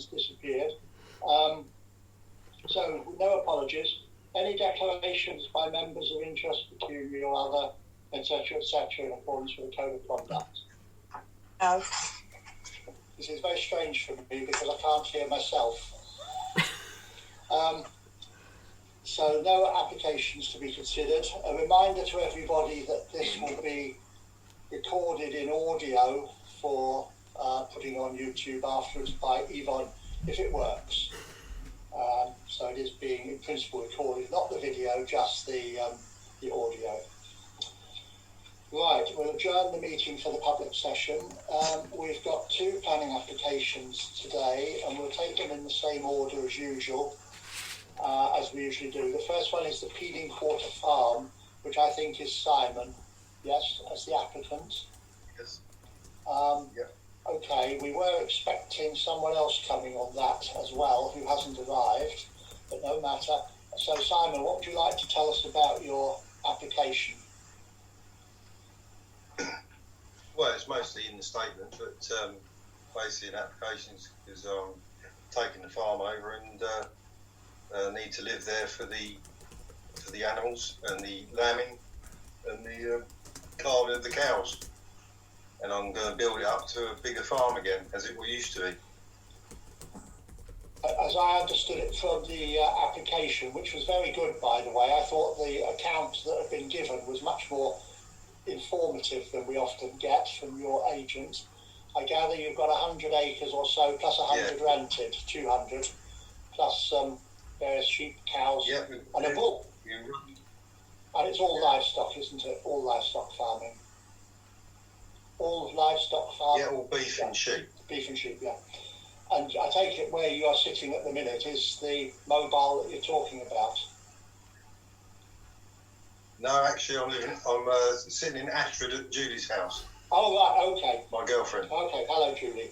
disappeared. So no apologies. Any declarations by members of interest, pecuniary or other, etc., in accordance with the Code of Conduct? No. This is very strange for me because I can't hear myself. So no applications to be considered. A reminder to everybody that this will be recorded in audio for putting on YouTube afterwards by Yvonne, if it works. So it is being in principle recorded, not the video, just the audio. Right, we'll adjourn the meeting for the public session. We've got 2 planning applications today, and we'll take them in the same order as usual, as we usually do. The first one is the Peeling Quarter Farm, which I think is Simon, yes, as the applicant. Yes. Yeah. Okay, we were expecting someone else coming on that as well, who hasn't arrived, but no matter. So Simon, what would you like to tell us about your application? Well, it's mostly in the statement, but basically an application is taking the farm over and need to live there for the animals and the lambing and the calving of the cows. And I'm going to build it up to a bigger farm again, as it used to be. As I understood it from the application, which was very good, by the way, I thought the account that had been given was much more informative than we often get from your agent. I gather you've got 100 acres or so, plus 100 rented, 200, plus various sheep, cows, and a bull. And it's all livestock, isn't it? All livestock farming. All livestock farming. Yeah, all beef and sheep. Beef and sheep, yeah. And I take it where you are sitting at the minute is the mobile that you're talking about. No, actually, I'm sitting in Ashford at Julie's house. Oh, right, okay. My girlfriend. Okay, hello, Julie.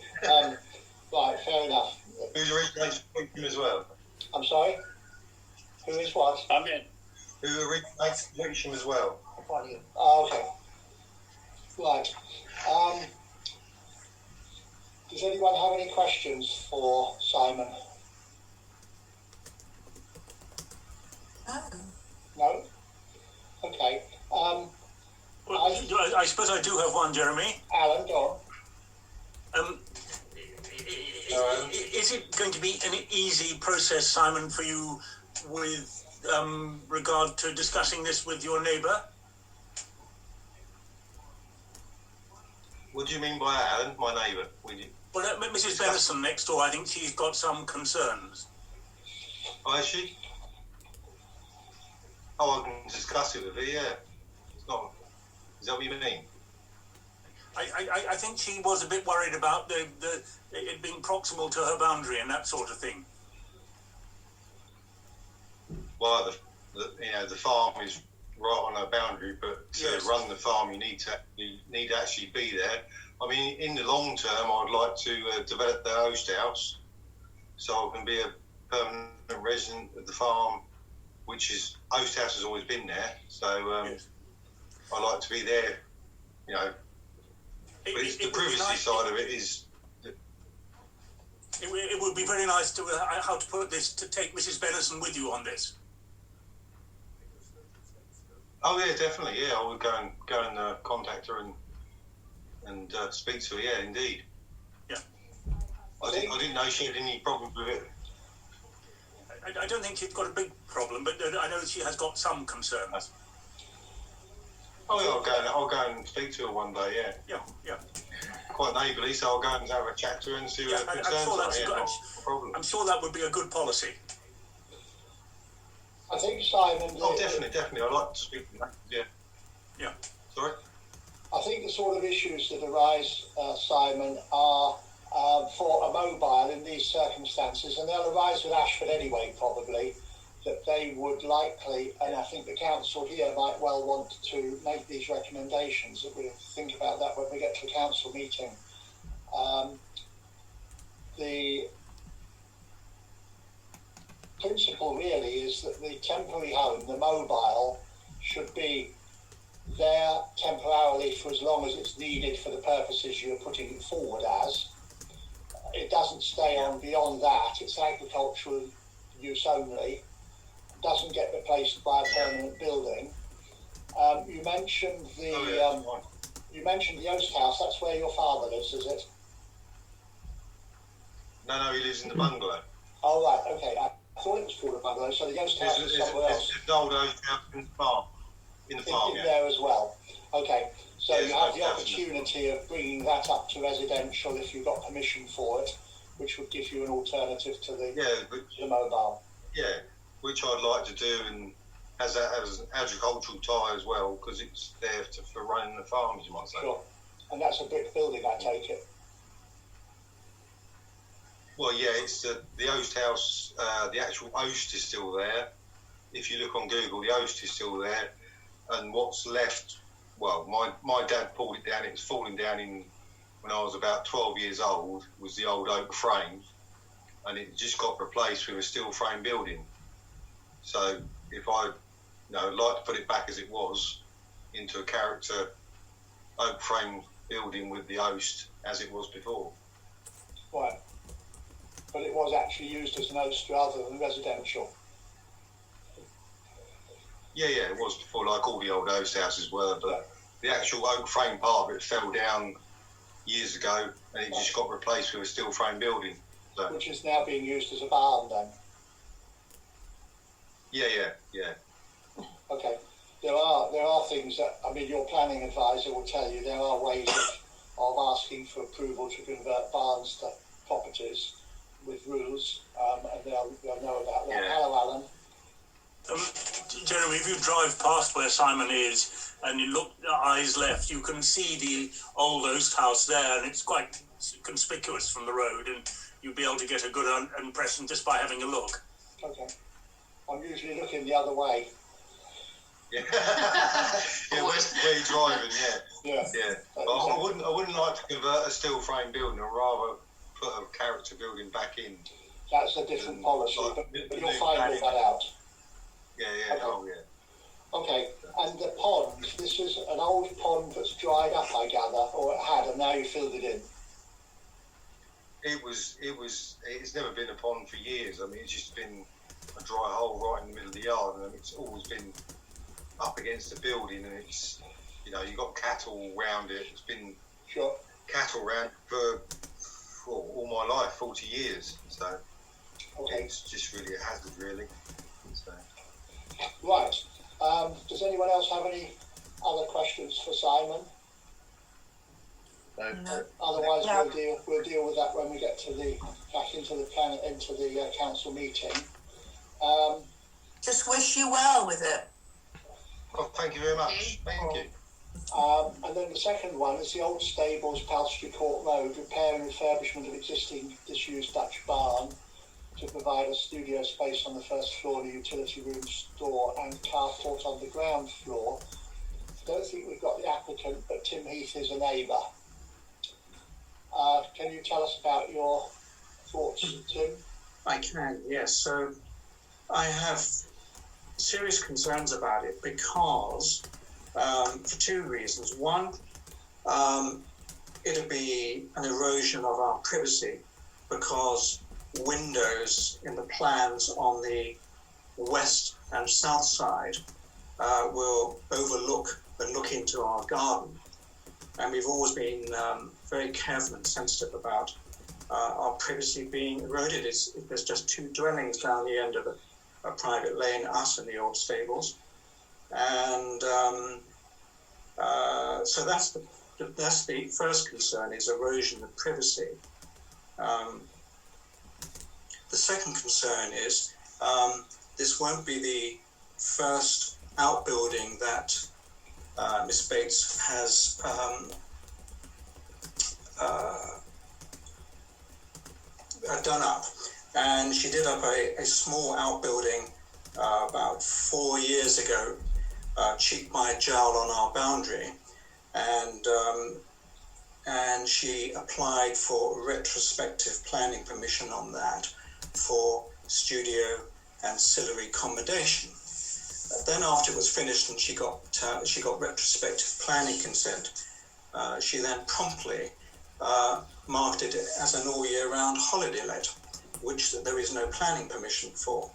Right, fair enough. Who's originates from Wittersham as well? I'm sorry? Who is what? I'm in. Who originates from Wittersham as well? Oh, okay. Right. Does anyone have any questions for Simon? No? Okay. Well, I suppose I do have one, Jeremy. Alan, go on. Is it going to be an easy process, Simon, for you with regard to discussing this with your neighbour? What do you mean by Alan, my neighbour? Well, Mrs. Benison next door, I think she's got some concerns. Oh, is she? Oh, I can discuss it with her, yeah. It's not... Is that what you mean? I think she was a bit worried about it being proximal to her boundary and that sort of thing. Well, the farm is right on her boundary, but to run the farm, you need to actually be there. I mean, in the long term, I'd like to develop the host house, so I can be a permanent resident of the farm, which is host house has always been there. So I like to be there, you know. But it's the privacy side of it is. It would be very nice to how to put this, to take Mrs. Benison with you on this. Oh yeah, definitely. Yeah, I would go and contact her and speak to her. Yeah, indeed. Yeah. I didn't know she had any problems with it. I don't think she's got a big problem, but I know she has got some concerns. Oh yeah, I'll go and speak to her one day. Yeah. Yeah. Quite neighbourly, so I'll go and have a chat to her and see what her concerns are. No problem. I'm sure that would be a good policy. I think Simon... Oh, definitely. I'd like to speak to that. Yeah. Sorry? I think the sort of issues that arise, Simon, are for a mobile in these circumstances, and they'll arise with Ashford anyway, probably, that they would likely, and I think the council here might well want to make these recommendations, that we'll think about that when we get to the council meeting. The principle really is that the temporary home, the mobile, should be there temporarily for as long as it's needed for the purposes you're putting it forward as. it doesn't stay on beyond that. It's agricultural use only. Doesn't get replaced by a permanent building. You mentioned you mentioned the Oast House. That's where your father lives, is it? No, he lives in the bungalow. Oh right, okay. I thought it was called a bungalow. So the Oast House is somewhere else. There's an old Oast House in the farm. In the farm, in there as well. Okay, so Yeah, you have the it's opportunity of bringing that up to residential if you've got permission for it, which would give you an alternative to the mobile. Yeah, which I'd like to do, and has that as an agricultural tie as well, because it's there for running the farms, you might say. Sure, and that's a brick building, I take it. Well, yeah, it's the Oast House. The actual Oast is still there. If you look on Google, the Oast is still there. And what's left, well, my dad pulled it down. It was falling down when I was about 12 years old, was the old oak frame. And it just got replaced with a steel frame building. So if I like to put it back as it was, into a character oak frame building with the Oast as it was before. Right. But it was actually used as an Oast rather than residential. Yeah, it was before, like all the old Oast houses were, but the actual oak frame part of it fell down years ago, and it just got replaced with a steel frame building. So. Which is now being used as a barn then? Yeah. Okay. There are things that, I mean, your planning advisor will tell you there are ways of asking for approval to convert barns to properties with rules, and they'll know about that. Yeah. Hello, Alan. Jeremy, if you drive past where Simon is and you look eyes left, you can see the old Oast House there, and it's quite conspicuous from the road, and you'll be able to get a good impression just by having a look. Okay. I'm usually looking the other way. Yeah, where you're driving, yeah. But I wouldn't like to convert a steel frame building. I'd rather put a character building back in. That's a different policy, but you'll find all that out. Yeah. Okay. Oh, yeah. Okay, and the pond, this is an old pond that's dried up, I gather, or it had, and now you filled it in. It's never been a pond for years. I mean, it's just been a dry hole right in the middle of the yard, and it's always been up against the building, and it's, you've got cattle around it. It's been cattle around for all my life, 40 years. So it's just really a hazard, really. So. Right. Does anyone else have any other questions for Simon? No. Otherwise, we'll deal with that when we get back into the council meeting. Just wish you well with it. Well, thank you very much. Thank you. And then the second one is the old stables, Palstry Court Road, repair and refurbishment of existing disused Dutch barn to provide a studio space on the first floor and a utility room, store and carport on the ground floor. I don't think we've got the applicant, but Tim Heath is a neighbour. Can you tell us about your thoughts, Tim? I can, yes. So I have serious concerns about it because, for two reasons. One, it'll be an erosion of our privacy because windows in the plans on the west and south side will overlook and look into our garden. And we've always been very careful and sensitive about our privacy being eroded. There's just two dwellings down the end of a private lane, us and the old stables. And so that's the first concern, is erosion of privacy. The second concern is this won't be the first outbuilding that Miss Bates has done up. And she did up a small outbuilding about 4 years ago, cheek by jowl on our boundary. And she applied for retrospective planning permission on that for studio ancillary accommodation. Then after it was finished and she got retrospective planning consent, she then promptly marketed it as an all year round holiday let, which there is no planning permission for.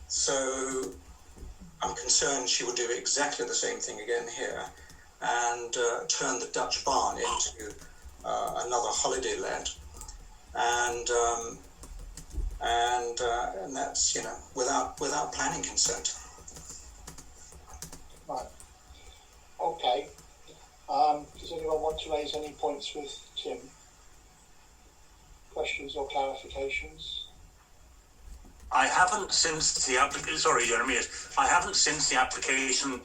So I'm concerned she will do exactly the same thing again here and turn the Dutch barn into another holiday let, and that's, you know, without planning consent. Right. Okay. Does anyone want to raise any points with Tim? Questions or clarifications? I haven't since the application. Sorry, Jeremy. I haven't since the application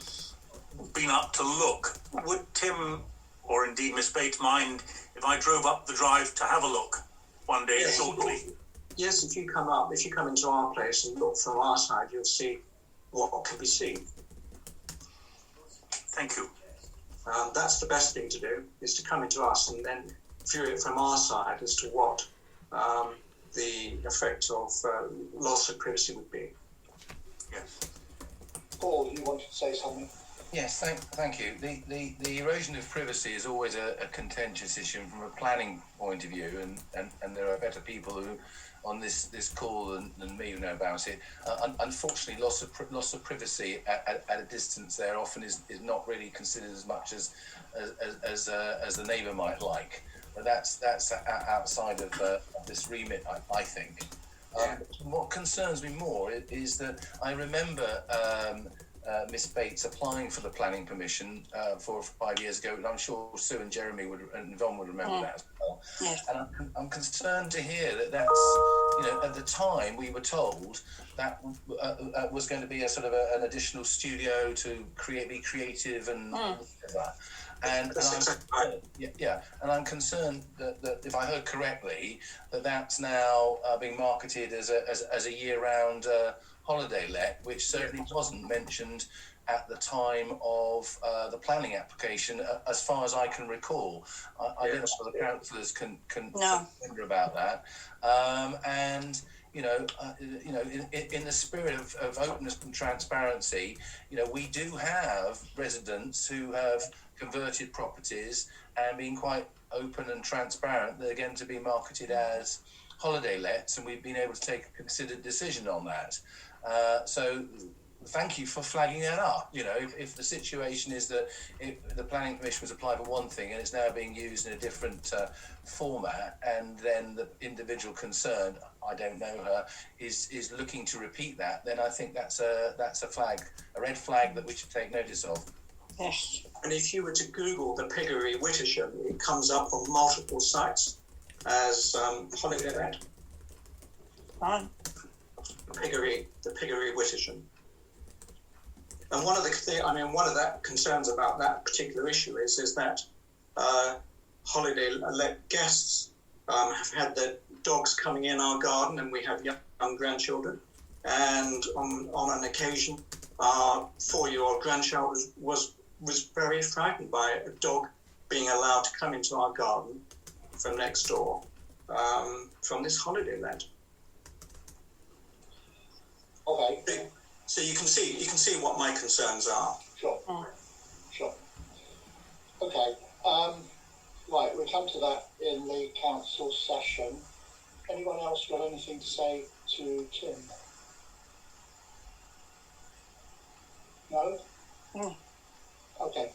been up to look. Would Tim, or indeed Miss Bates, mind if I drove up the drive to have a look one day shortly? Yes, if you come into our place and look from our side, you'll see what can be seen. Thank you. That's the best thing to do, is to come into us and then view it from our side as to what the effect of loss of privacy would be. Yes. Paul, you wanted to say something? Yes, thank you. The erosion of privacy is always a contentious issue from a planning point of view, and there are better people who on this call than me who know about it. Unfortunately, loss of privacy at a distance there often is not really considered as much as the neighbour might like. But that's outside of this remit, I think. What concerns me more is that I remember Miss Bates applying for the planning permission 4 or 5 years ago, and I'm sure Sue and Jeremy and Yvonne would remember that as well. Yes. And I'm concerned to hear that that's, you know, at the time we were told that was going to be a sort of an additional studio to be creative and whatever. And I'm concerned that if I heard correctly, that's now being marketed as a year-round holiday let, which certainly wasn't mentioned at the time of the planning application, as far as I can recall. I don't know whether the councillors can remember about that. And you know, in the spirit of openness and transparency, you know, we do have residents who have converted properties and been quite open and transparent. They're going to be marketed as holiday lets, and we've been able to take a considered decision on that. So thank you for flagging that up. You know, if the situation is that the planning permission was applied for one thing and it's now being used in a different format, and then the individual concerned, I don't know her, is looking to repeat that, then I think that's a red flag that we should take notice of. Yes. And if you were to Google the piggery Wittersham, it comes up on multiple sites as holiday let. Fine. The piggery Wittersham. And one of the concerns about that particular issue is that holiday let guests have had their dogs coming in our garden, and we have young grandchildren. And on an occasion, our 4-year-old grandchild was very frightened by a dog being allowed to come into our garden from next door from this holiday let. Okay. So you can see what my concerns are. Sure. Sure. Okay. Right, we'll come to that in the council session. Anyone else got anything to say to Tim? No? No. Okay.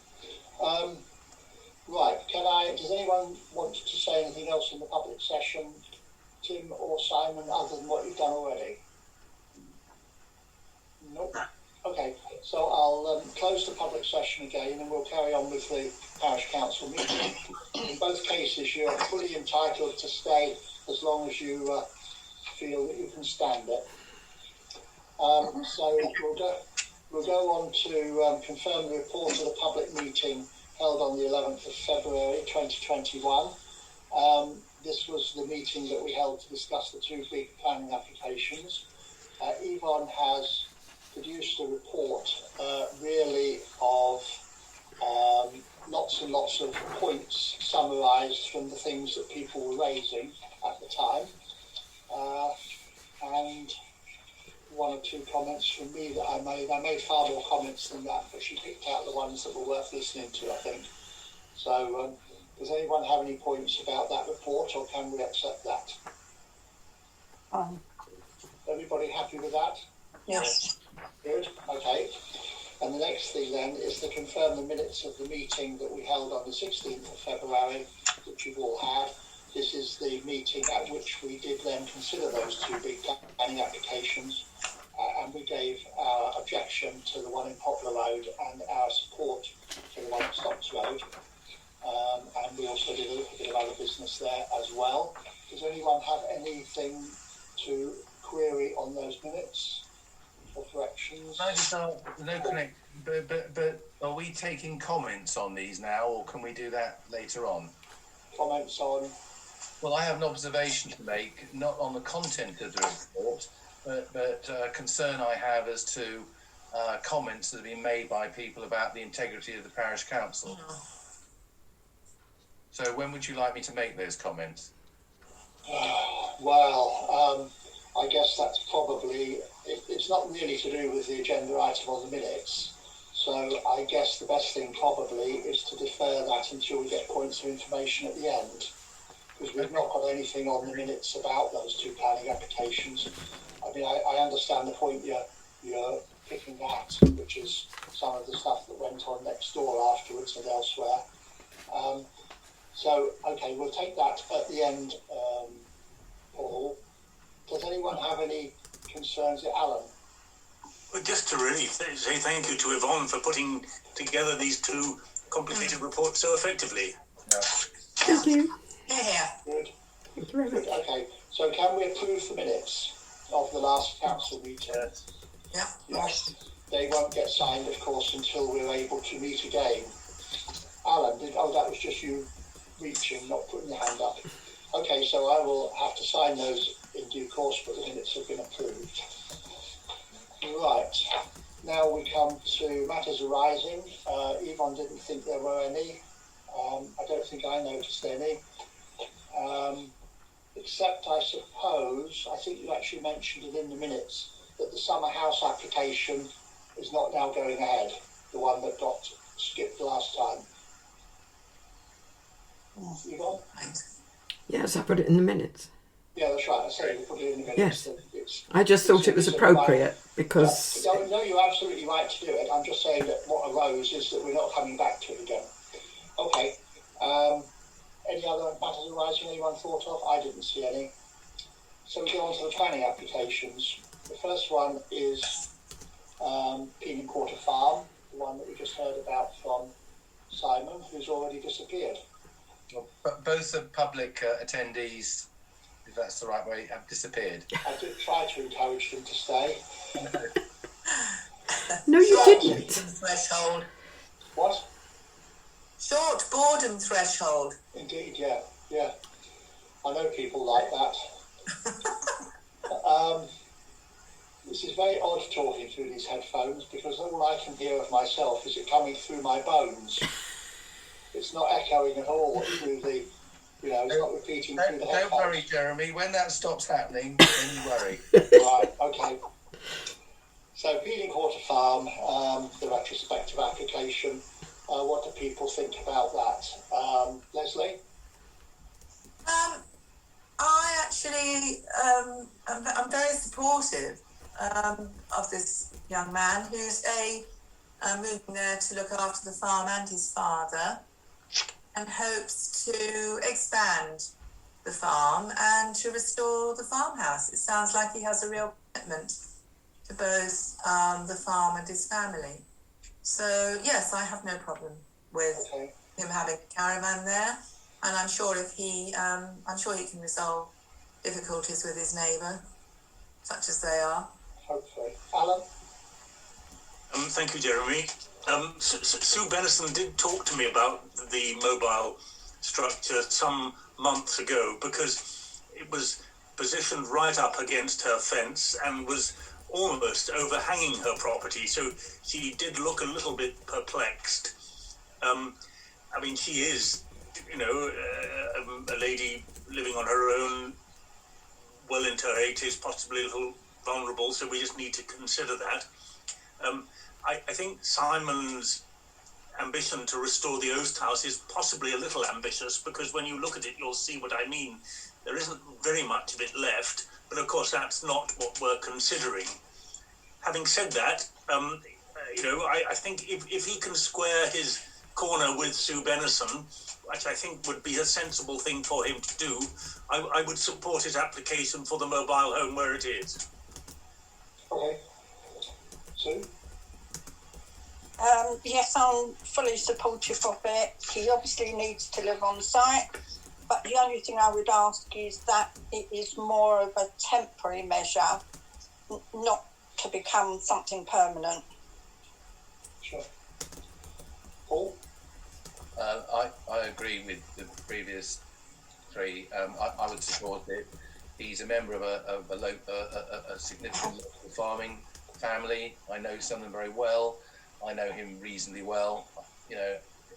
Right, does anyone want to say anything else in the public session, Tim or Simon, other than what you've done already? Nope. Okay, so I'll close the public session again, and we'll carry on with the parish council meeting. In both cases, you're fully entitled to stay as long as you feel that you can stand it. So we'll go on to confirm the report of the public meeting held on the 11th of February 2021. This was the meeting that we held to discuss the 2 big planning applications. Yvonne has produced a report really of lots and lots of points summarised from the things that people were raising at the time, and 1 or 2 comments from me that I made. I made far more comments than that, but she picked out the ones that were worth listening to, I think. So Does anyone have any points about that report, or can we accept that? Fine. Everybody happy with that? Yes. Good, okay. And the next thing then is to confirm the minutes of the meeting that we held on the 16th of February, which you've all had. This is the meeting at which we did then consider those two big planning applications, and we gave our objection to the one in Poplar Road and our support to the one at Stocks Road. And we also did a little bit of other business there as well. Does anyone have anything to query on those minutes or corrections? Can I just ask, no connect, but are we taking comments on these now, or can we do that later on? Comments on? Well, I have an observation to make, not on the content of the report, but a concern I have as to comments that have been made by people about the integrity of the parish council. So when would you like me to make those comments? Well, I guess that's probably, it's not really to do with the agenda item on the minutes. So I guess the best thing probably is to defer that until we get points of information at the end. Because we've not got anything on the minutes about those two planning applications. I mean, I understand the point you're picking at, which is some of the stuff that went on next door afterwards and elsewhere. So, okay, we'll take that at the end, Paul. Does anyone have any concerns? Alan? Well, just to really say thank you to Yvonne for putting together these two complicated reports so effectively. Yeah. Thank you. Yeah. Good. Thank you very much. Good. Okay, so can we approve the minutes of the last council meeting? Yes. Yeah. Yes. They won't get signed, of course, until we're able to meet again. Alan, that was just you reaching, not putting your hand up. Okay, so I will have to sign those in due course, but the minutes have been approved. Right, now we come to matters arising. Yvonne didn't think there were any. I don't think I noticed any. Except I suppose, I think you actually mentioned it in the minutes, that the summer house application is not now going ahead, the one that got skipped last time. Yvonne? Yes, I put it in the minutes. Yeah, that's right. I said we put it in the minutes. Yes. I just thought it was appropriate because... No, you're absolutely right to do it. I'm just saying that what arose is that we're not coming back to it again. Okay. Any other matters arising anyone thought of? I didn't see any. So we go on to the planning applications. The first one is Peeling Quarter Farm, the one that we just heard about from Simon, who's already disappeared. Well, both the public attendees, if that's the right way, have disappeared. I did try to encourage them to stay. No, you didn't. Threshold. What? Short boredom threshold. Indeed, yeah. I know people like that. This is very odd talking through these headphones because all I can hear of myself is it coming through my bones. It's not echoing at all through the, it's not repeating through the headphones. Don't worry, Jeremy. When that stops happening, then you worry. Right, okay. So, Peeling Quarter Farm, the retrospective application. What do people think about that? Leslie? I actually, I'm very supportive of this young man who's moving there to look after the farm and his father, and hopes to expand the farm and to restore the farmhouse. It sounds like he has a real commitment to both the farm and his family. So yes, I have no problem with him having a caravan there, and I'm sure he can resolve difficulties with his neighbour, such as they are. Hopefully. Alan? Thank you, Jeremy. Sue Benison did talk to me about the mobile structure some months ago because it was positioned right up against her fence and was almost overhanging her property. So she did look a little bit perplexed. I mean, she is, a lady living on her own, well into her 80s, possibly a little vulnerable. So we just need to consider that. I think Simon's ambition to restore the Oast House is possibly a little ambitious, because when you look at it, you'll see what I mean. There isn't very much of it left, but of course that's not what we're considering. Having said that, I think if he can square his corner with Sue Benison, which I think would be a sensible thing for him to do, I would support his application for the mobile home where it is. Okay. Sue? Yes, I'm fully supportive of it. He obviously needs to live on site, but the only thing I would ask is that it is more of a temporary measure, not to become something permanent. Sure. Paul? I agree with the previous three. I would support it. He's a member of a significant local farming family. I know some of them very well. I know him reasonably well.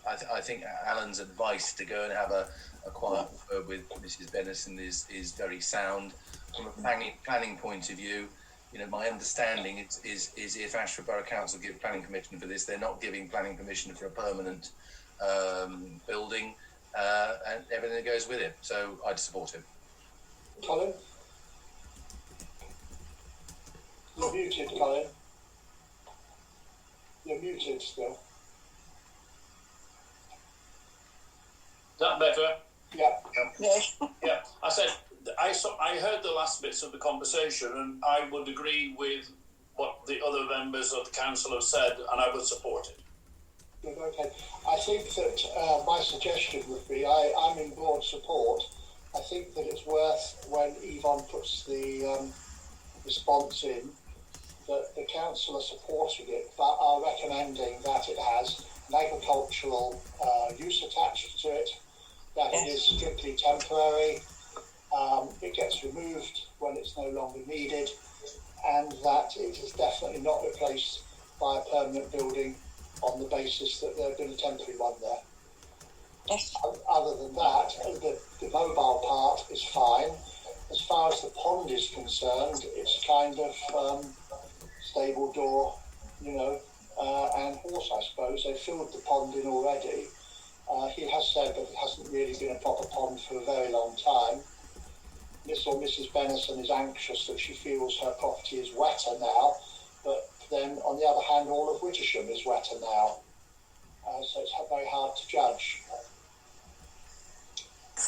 I think Alan's advice to go and have a quiet word with Mrs. Benison is very sound. From a planning point of view, my understanding is if Ashford Borough Council give planning permission for this, they're not giving planning permission for a permanent building and everything that goes with it. So I'd support him. Colin? You're muted, Colin. You're muted still. Is that better? Yeah. Yes. Yeah. I said I heard the last bits of the conversation, and I would agree with what the other members of the council have said, and I would support it. Good, okay. I think that my suggestion would be, I'm in broad support. I think that it's worth, when Yvonne puts the response in, that the council are supporting it, but are recommending that it has an agricultural use attached to it, that it is strictly temporary, it gets removed when it's no longer needed, and that it is definitely not replaced by a permanent building on the basis that there's been a temporary one there. Yes. Other than that, the mobile part is fine. As far as the pond is concerned, it's kind of stable door, and horse, I suppose. They filled the pond in already. He has said that it hasn't really been a proper pond for a very long time. Miss or Mrs. Benison is anxious that she feels her property is wetter now, but then on the other hand, all of Wittersham is wetter now. So it's very hard to judge.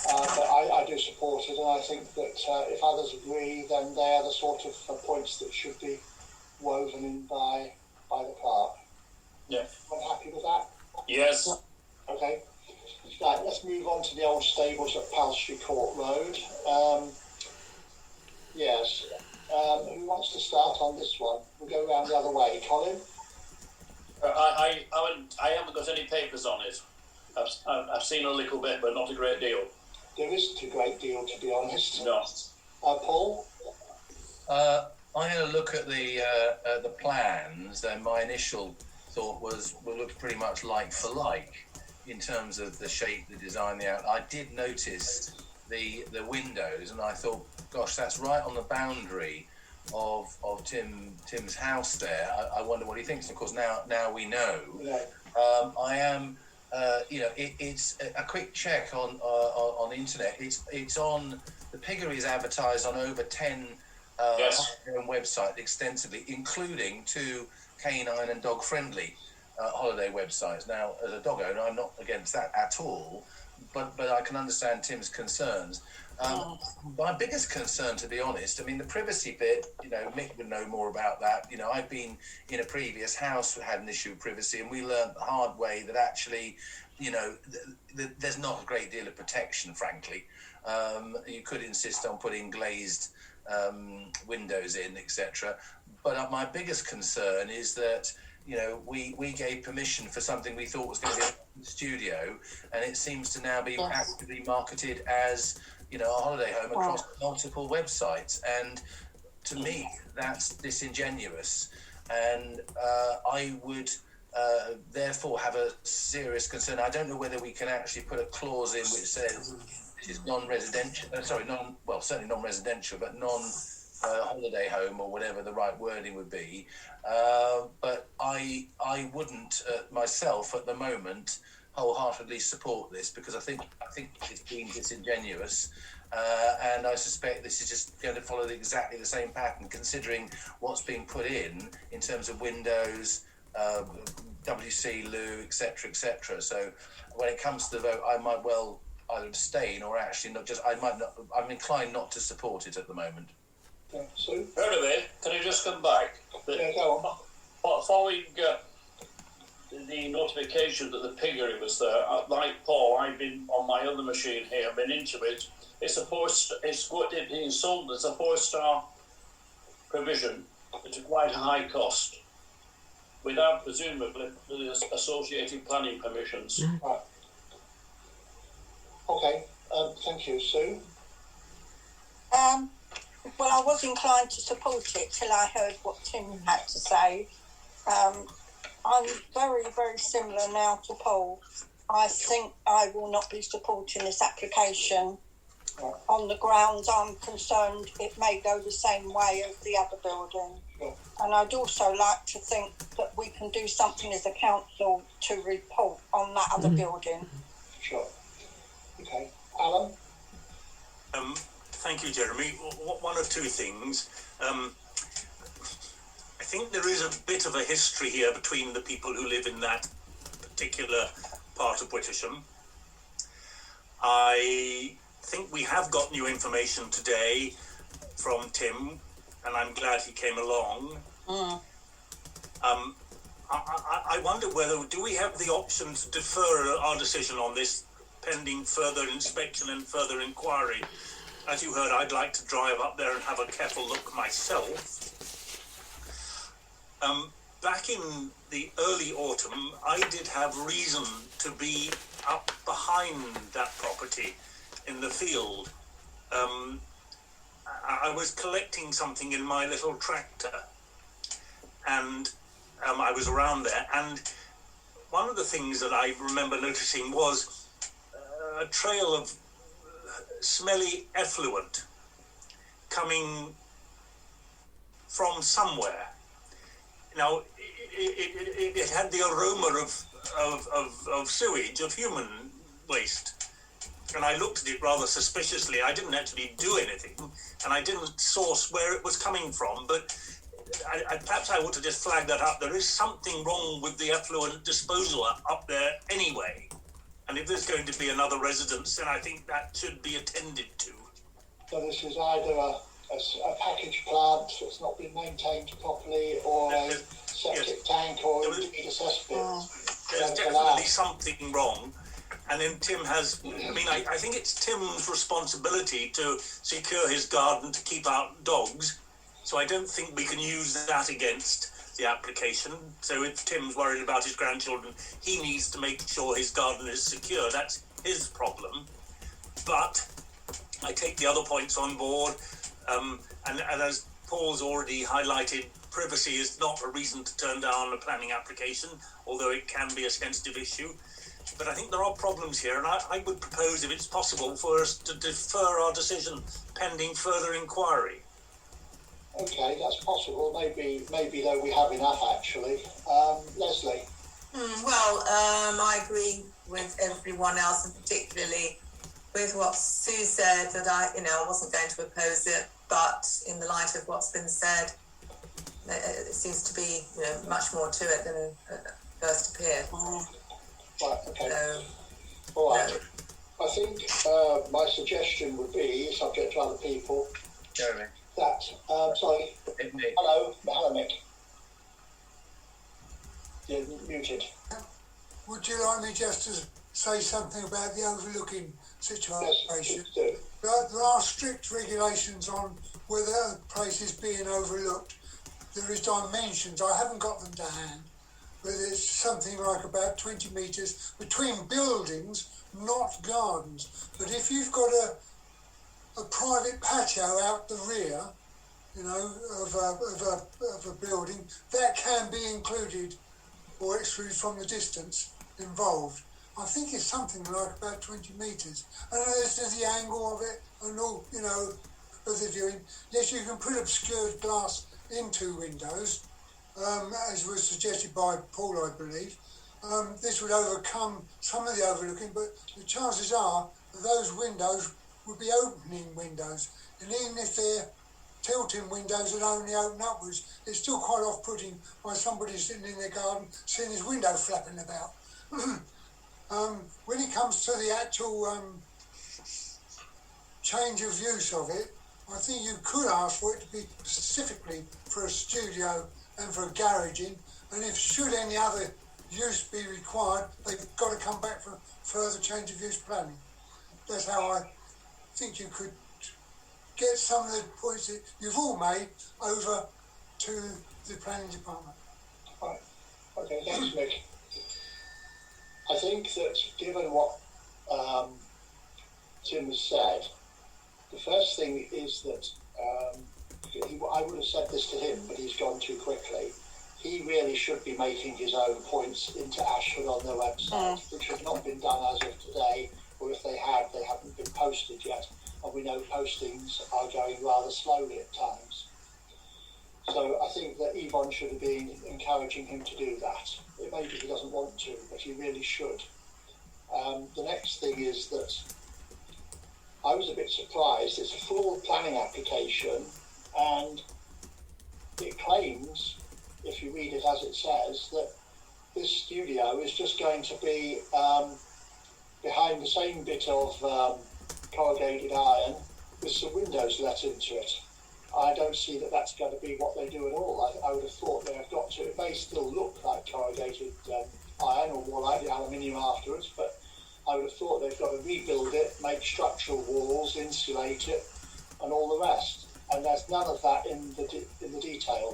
But I do support it, and I think that if others agree, then they are the sort of points that should be woven in by the clerk. Yeah. I'm happy with that? Yes. Okay. Right, let's move on to the old stables at Palstrey Court Road. Yes. Who wants to start on this one? We'll go around the other way. Colin? I haven't got any papers on it. I've seen a little bit, but not a great deal. There isn't a great deal, to be honest. No. Paul? I had a look at the plans, and my initial thought was we looked pretty much like for like in terms of the shape, the design, the out. I did notice the windows, and I thought, gosh, that's right on the boundary of Tim's house there. I wonder what he thinks. Of course, now we know. Yeah. I am. It's a quick check on the internet. It's on the piggery is advertised on over 10 websites extensively, including 2 canine and dog friendly holiday websites. Now, as a dog owner, I'm not against that at all, but I can understand Tim's concerns. My biggest concern, to be honest, I mean, the privacy bit, Mick would know more about that. I've been in a previous house that had an issue with privacy, and we learned the hard way that actually, there's not a great deal of protection, frankly. You could insist on putting glazed windows in, etc. But my biggest concern is that, we gave permission for something we thought was going to be a studio, and it seems to now be actively marketed as, a holiday home across multiple websites. And to me, that's disingenuous. And I would therefore have a serious concern. I don't know whether we can actually put a clause in which says this is non-residential, certainly non-residential, but holiday home or whatever the right wording would be. But I wouldn't myself at the moment wholeheartedly support this, because I think it's been disingenuous. And I suspect this is just going to follow exactly the same pattern, considering what's being put in terms of windows, WC, loo, etc., etc. So when it comes to the vote, I might well either abstain or actually not. I'm inclined not to support it at the moment. Yeah, Sue? Heard of it? Can I just come back? Yeah, go on. Following the notification that the piggery was there, like Paul, I've been on my other machine here, I've been into it. It's being sold as a 4-star provision. It's quite a high cost, without presumably the associated planning permissions. Right. Okay, thank you. Sue? Well, I was inclined to support it till I heard what Tim had to say. I'm very, very similar now to Paul. I think I will not be supporting this application on the grounds I'm concerned it may go the same way as the other building. Sure. And I'd also like to think that we can do something as a council to report on that other building. Sure. Okay. Alan? Thank you, Jeremy. One of two things. I think there is a bit of a history here between the people who live in that particular part of Wittersham. I think we have got new information today from Tim, and I'm glad he came along. I wonder do we have the option to defer our decision on this pending further inspection and further inquiry? As you heard, I'd like to drive up there and have a careful look myself. Back in the early autumn, I did have reason to be up behind that property in the field. I was collecting something in my little tractor, and I was around there, and one of the things that I remember noticing was a trail of smelly effluent coming from somewhere. Now, it had the aroma of sewage, of human waste. And I looked at it rather suspiciously. I didn't actually do anything, and I didn't source where it was coming from, but perhaps I ought to just flag that up. There is something wrong with the effluent disposal up there anyway. And if there's going to be another residence, then I think that should be attended to. So this is either a package plant that's not been maintained properly, or a septic tank, or indeed a cesspit. There's definitely something wrong. And then Tim has, I think it's Tim's responsibility to secure his garden to keep out dogs. So I don't think we can use that against the application. So if Tim's worried about his grandchildren, he needs to make sure his garden is secure. That's his problem. But I take the other points on board. And as Paul's already highlighted, privacy is not a reason to turn down a planning application, although it can be a sensitive issue. But I think there are problems here, and I would propose, if it's possible, for us to defer our decision pending further inquiry. Okay, that's possible. Maybe though we have enough actually. Leslie. I agree with everyone else, and particularly with what Sue said, that I wasn't going to oppose it, but in the light of what's been said, it seems to be much more to it than first appeared. Right. Okay. So, all right. I think my suggestion would be, subject to other people, Jeremy. that sorry. Hello, Mick. You're muted. Would you like me just to say something about the overlooking situation? Yes, do. There are strict regulations on whether a place is being overlooked. There is dimensions. I haven't got them to hand, but it's something like about 20 metres between buildings, not gardens. But if you've got a private patio out the rear, of a building, that can be included or excluded from the distance involved. I think it's something like about 20 metres. And there's the angle of it and all, of the viewing. Yes, you can put obscured glass into windows, as was suggested by Paul, I believe. This would overcome some of the overlooking, but the chances are that those windows would be opening windows, and even if they're tilting windows that only open upwards, it's still quite off-putting by somebody sitting in their garden seeing his window flapping about. When it comes to the actual change of use of it, I think you could ask for it to be specifically for a studio and for a garaging, and if should any other use be required, they've got to come back for further change of use planning. That's how I think you could get some of the points that you've all made over to the planning department. Right. Okay, thanks, Mick. I think that given what Tim has said, the first thing is that I would have said this to him, but he's gone too quickly. He really should be making his own points into Ashford on their website, which have not been done as of today, or if they have, they haven't been posted yet. And we know postings are going rather slowly at times. So I think that Yvonne should have been encouraging him to do that. Maybe he doesn't want to, but he really should. The next thing is that I was a bit surprised. It's a full planning application, and it claims, if you read it as it says, that this studio is just going to be behind the same bit of corrugated iron with some windows let into it. I don't see that that's going to be what they do at all. I would have thought they have got to. It may still look like corrugated iron or more like the aluminium afterwards, but I would have thought they've got to rebuild it, make structural walls, insulate it, and all the rest. And there's none of that in the detail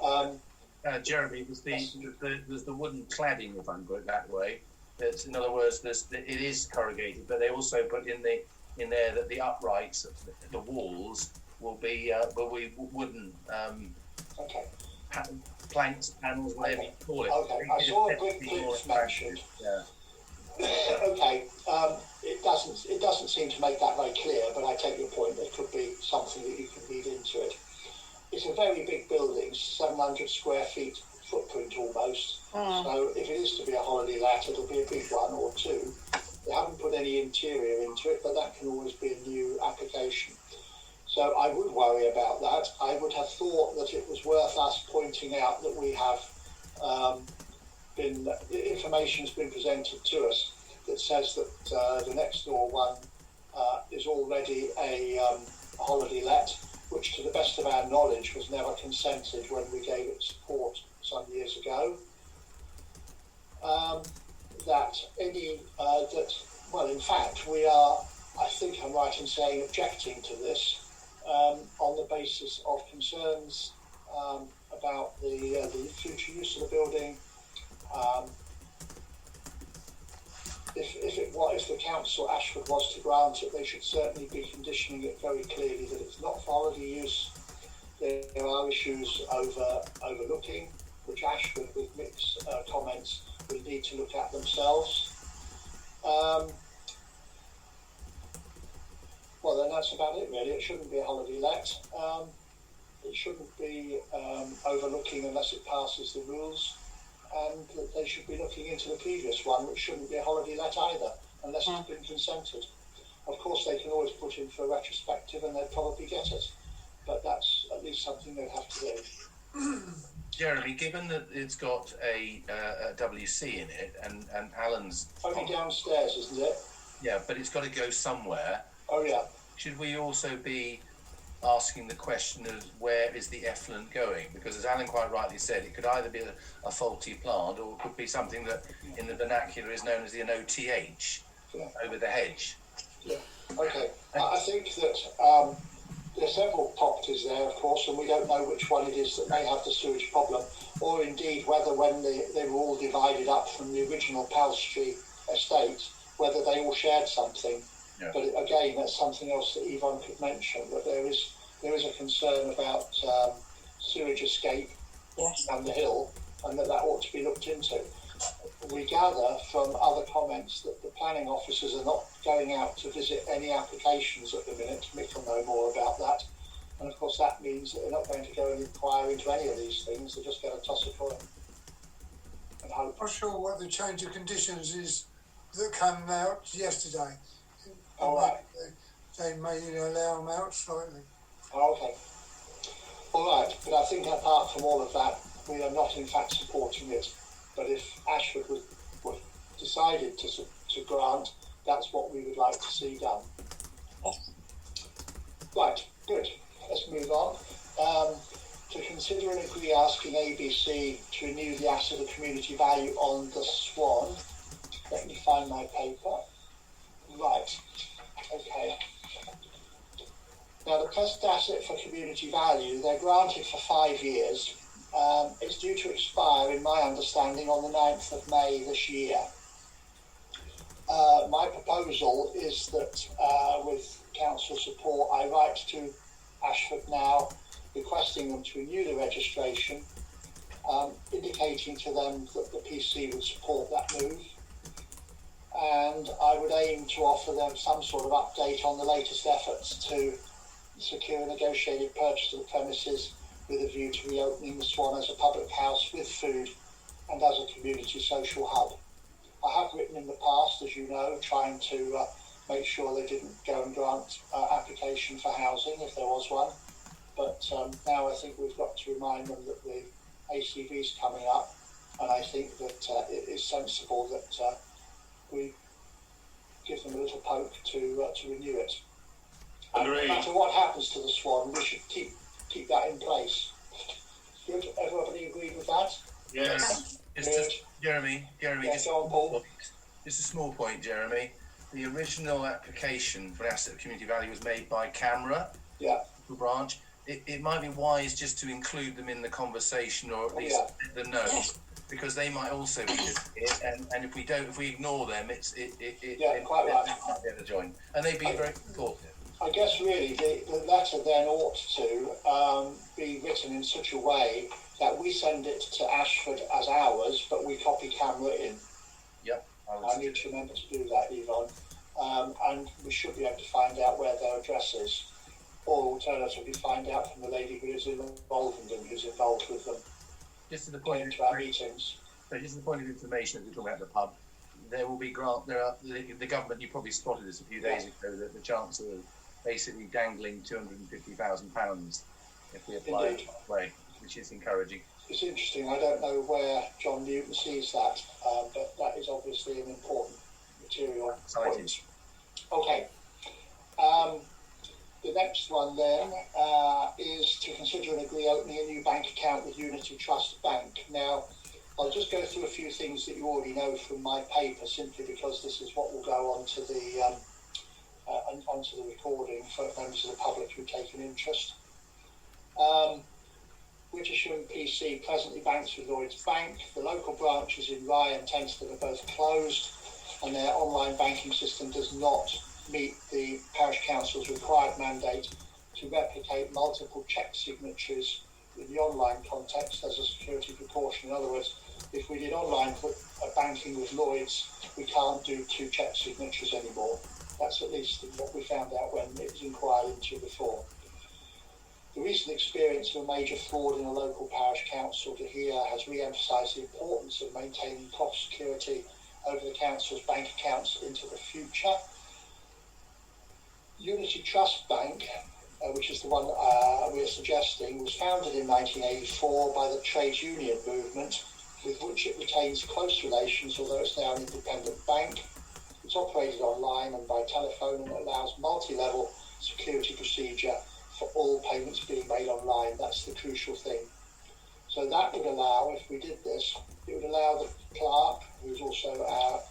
there. Jeremy, there's the wooden cladding, if I can put it that way. That's, in other words, it is corrugated, but they also put in there that the uprights, the walls, will be wooden. Okay. Planks, panels, whatever you call it. Okay, I saw a brick clips mentioned. Yeah. Okay, it doesn't seem to make that very clear, but I take your point. There could be something that you can read into it. It's a very big building, 700 square feet footprint almost. So if it is to be a holiday let, it'll be a big one or two. They haven't put any interior into it, but that can always be a new application. So I would worry about that. I would have thought that it was worth us pointing out that we have the information's been presented to us that says that the next door one is already a holiday let, which to the best of our knowledge was never consented when we gave it support some years ago. In fact, we are, I think I'm right in saying, objecting to this on the basis of concerns about the future use of the building. If the council, Ashford, was to grant it, they should certainly be conditioning it very clearly that it's not for holiday use. There are issues overlooking, which Ashford, with Mick's comments, will need to look at themselves. Well, then that's about it, really. It shouldn't be a holiday let. It shouldn't be overlooking unless it passes the rules. And that they should be looking into the previous one, which shouldn't be a holiday let either, unless it's been consented. Of course, they can always put in for a retrospective and they'd probably get it. But that's at least something they'd have to do. Jeremy, given that it's got a WC in it, and Alan's... Only downstairs, isn't it? Yeah, but it's got to go somewhere. Oh, yeah. Should we also be asking the question of where is the effluent going? Because as Alan quite rightly said, it could either be a faulty plant or it could be something that in the vernacular is known as an OTH, over the hedge. Yeah, okay. I think that there are several properties there, of course, and we don't know which one it is that may have the sewage problem, or indeed whether when they were all divided up from the original Palstrey estate, whether they all shared something. Yeah. But again, that's something else that Yvonne could mention, that there is a concern about sewage escape down the hill, and that ought to be looked into. we gather from other comments that the planning officers are not going out to visit any applications at the minute. Mick will know more about that. And of course that means that they're not going to go and inquire into any of these things. They're just going to toss a coin and hope. Not sure what the change of conditions is that came out yesterday. All right. They may allow them out slightly. Okay. All right, but I think apart from all of that, we are not in fact supporting it. But if Ashford was decided to grant, that's what we would like to see done. Right, good. Let's move on. To consider and agree asking ABC to renew the asset of community value on the Swan. Let me find my paper. Right, okay. Now the present asset for community value, they're granted for 5 years. It's due to expire, in my understanding, on the 9th of May this year. My proposal is that with council support, I write to Ashford now requesting them to renew the registration, indicating to them that the PC would support that move. And I would aim to offer them some sort of update on the latest efforts to secure a negotiated purchase of the premises with a view to reopening the Swan as a public house with food and as a community social hub. I have written in the past, as you know, trying to make sure they didn't go and grant application for housing if there was one. But now I think we've got to remind them that the ACV is coming up, and I think that it is sensible that we give them a little poke to renew it. And no matter what happens to the Swan, we should keep that in place. Good. Everybody agree with that? Yes. Just Jeremy, Yeah, just go on, Paul. a small point, Jeremy. The original application for asset of community value was made by Camera, Yeah. branch. It might be wise just to include them in the conversation, or at least the note, because they might also be it, and if we ignore them, Quite right. They might be able to join, and they'd be very supportive. I guess really the letter then ought to be written in such a way that we send it to Ashford as ours, but we copy Camera in. Yep. I need to remember to do that, Yvonne. And we should be able to find out where their address is. Or alternatively find out from the lady who is involved in them, who's involved with them. Just to the point of our meetings. So just the point of information, as we're talking about the pub, there will be the government, you probably spotted this a few days ago, that the Chancellor basically dangling £250,000 if we apply it way, which is encouraging. It's interesting. I don't know where John Newton sees that, but that is obviously an important material point. Okay. The next one then is to consider and agree opening a new bank account with Unity Trust Bank. Now, I'll just go through a few things that you already know from my paper, simply because this is what will go onto the recording for members of the public who take an interest. Wittersham PC presently banks with Lloyds Bank. The local branches in Rye and Tenstead are both closed, and their online banking system does not meet the Parish Council's required mandate to replicate multiple cheque signatures in the online context as a security precaution. In other words, if we did online banking with Lloyds, we can't do 2 cheque signatures anymore. That's at least what we found out when it was inquired into before. The recent experience of a major fraud in a local parish council to here has re-emphasised the importance of maintaining proper security over the council's bank accounts into the future. Unity Trust Bank, which is the one we're suggesting, was founded in 1984 by the trades union movement, with which it retains close relations, although it's now an independent bank. It's operated online and by telephone, and it allows multi-level security procedure for all payments being made online. That's the crucial thing. So that would allow, if we did this, it would allow the clerk, who's also our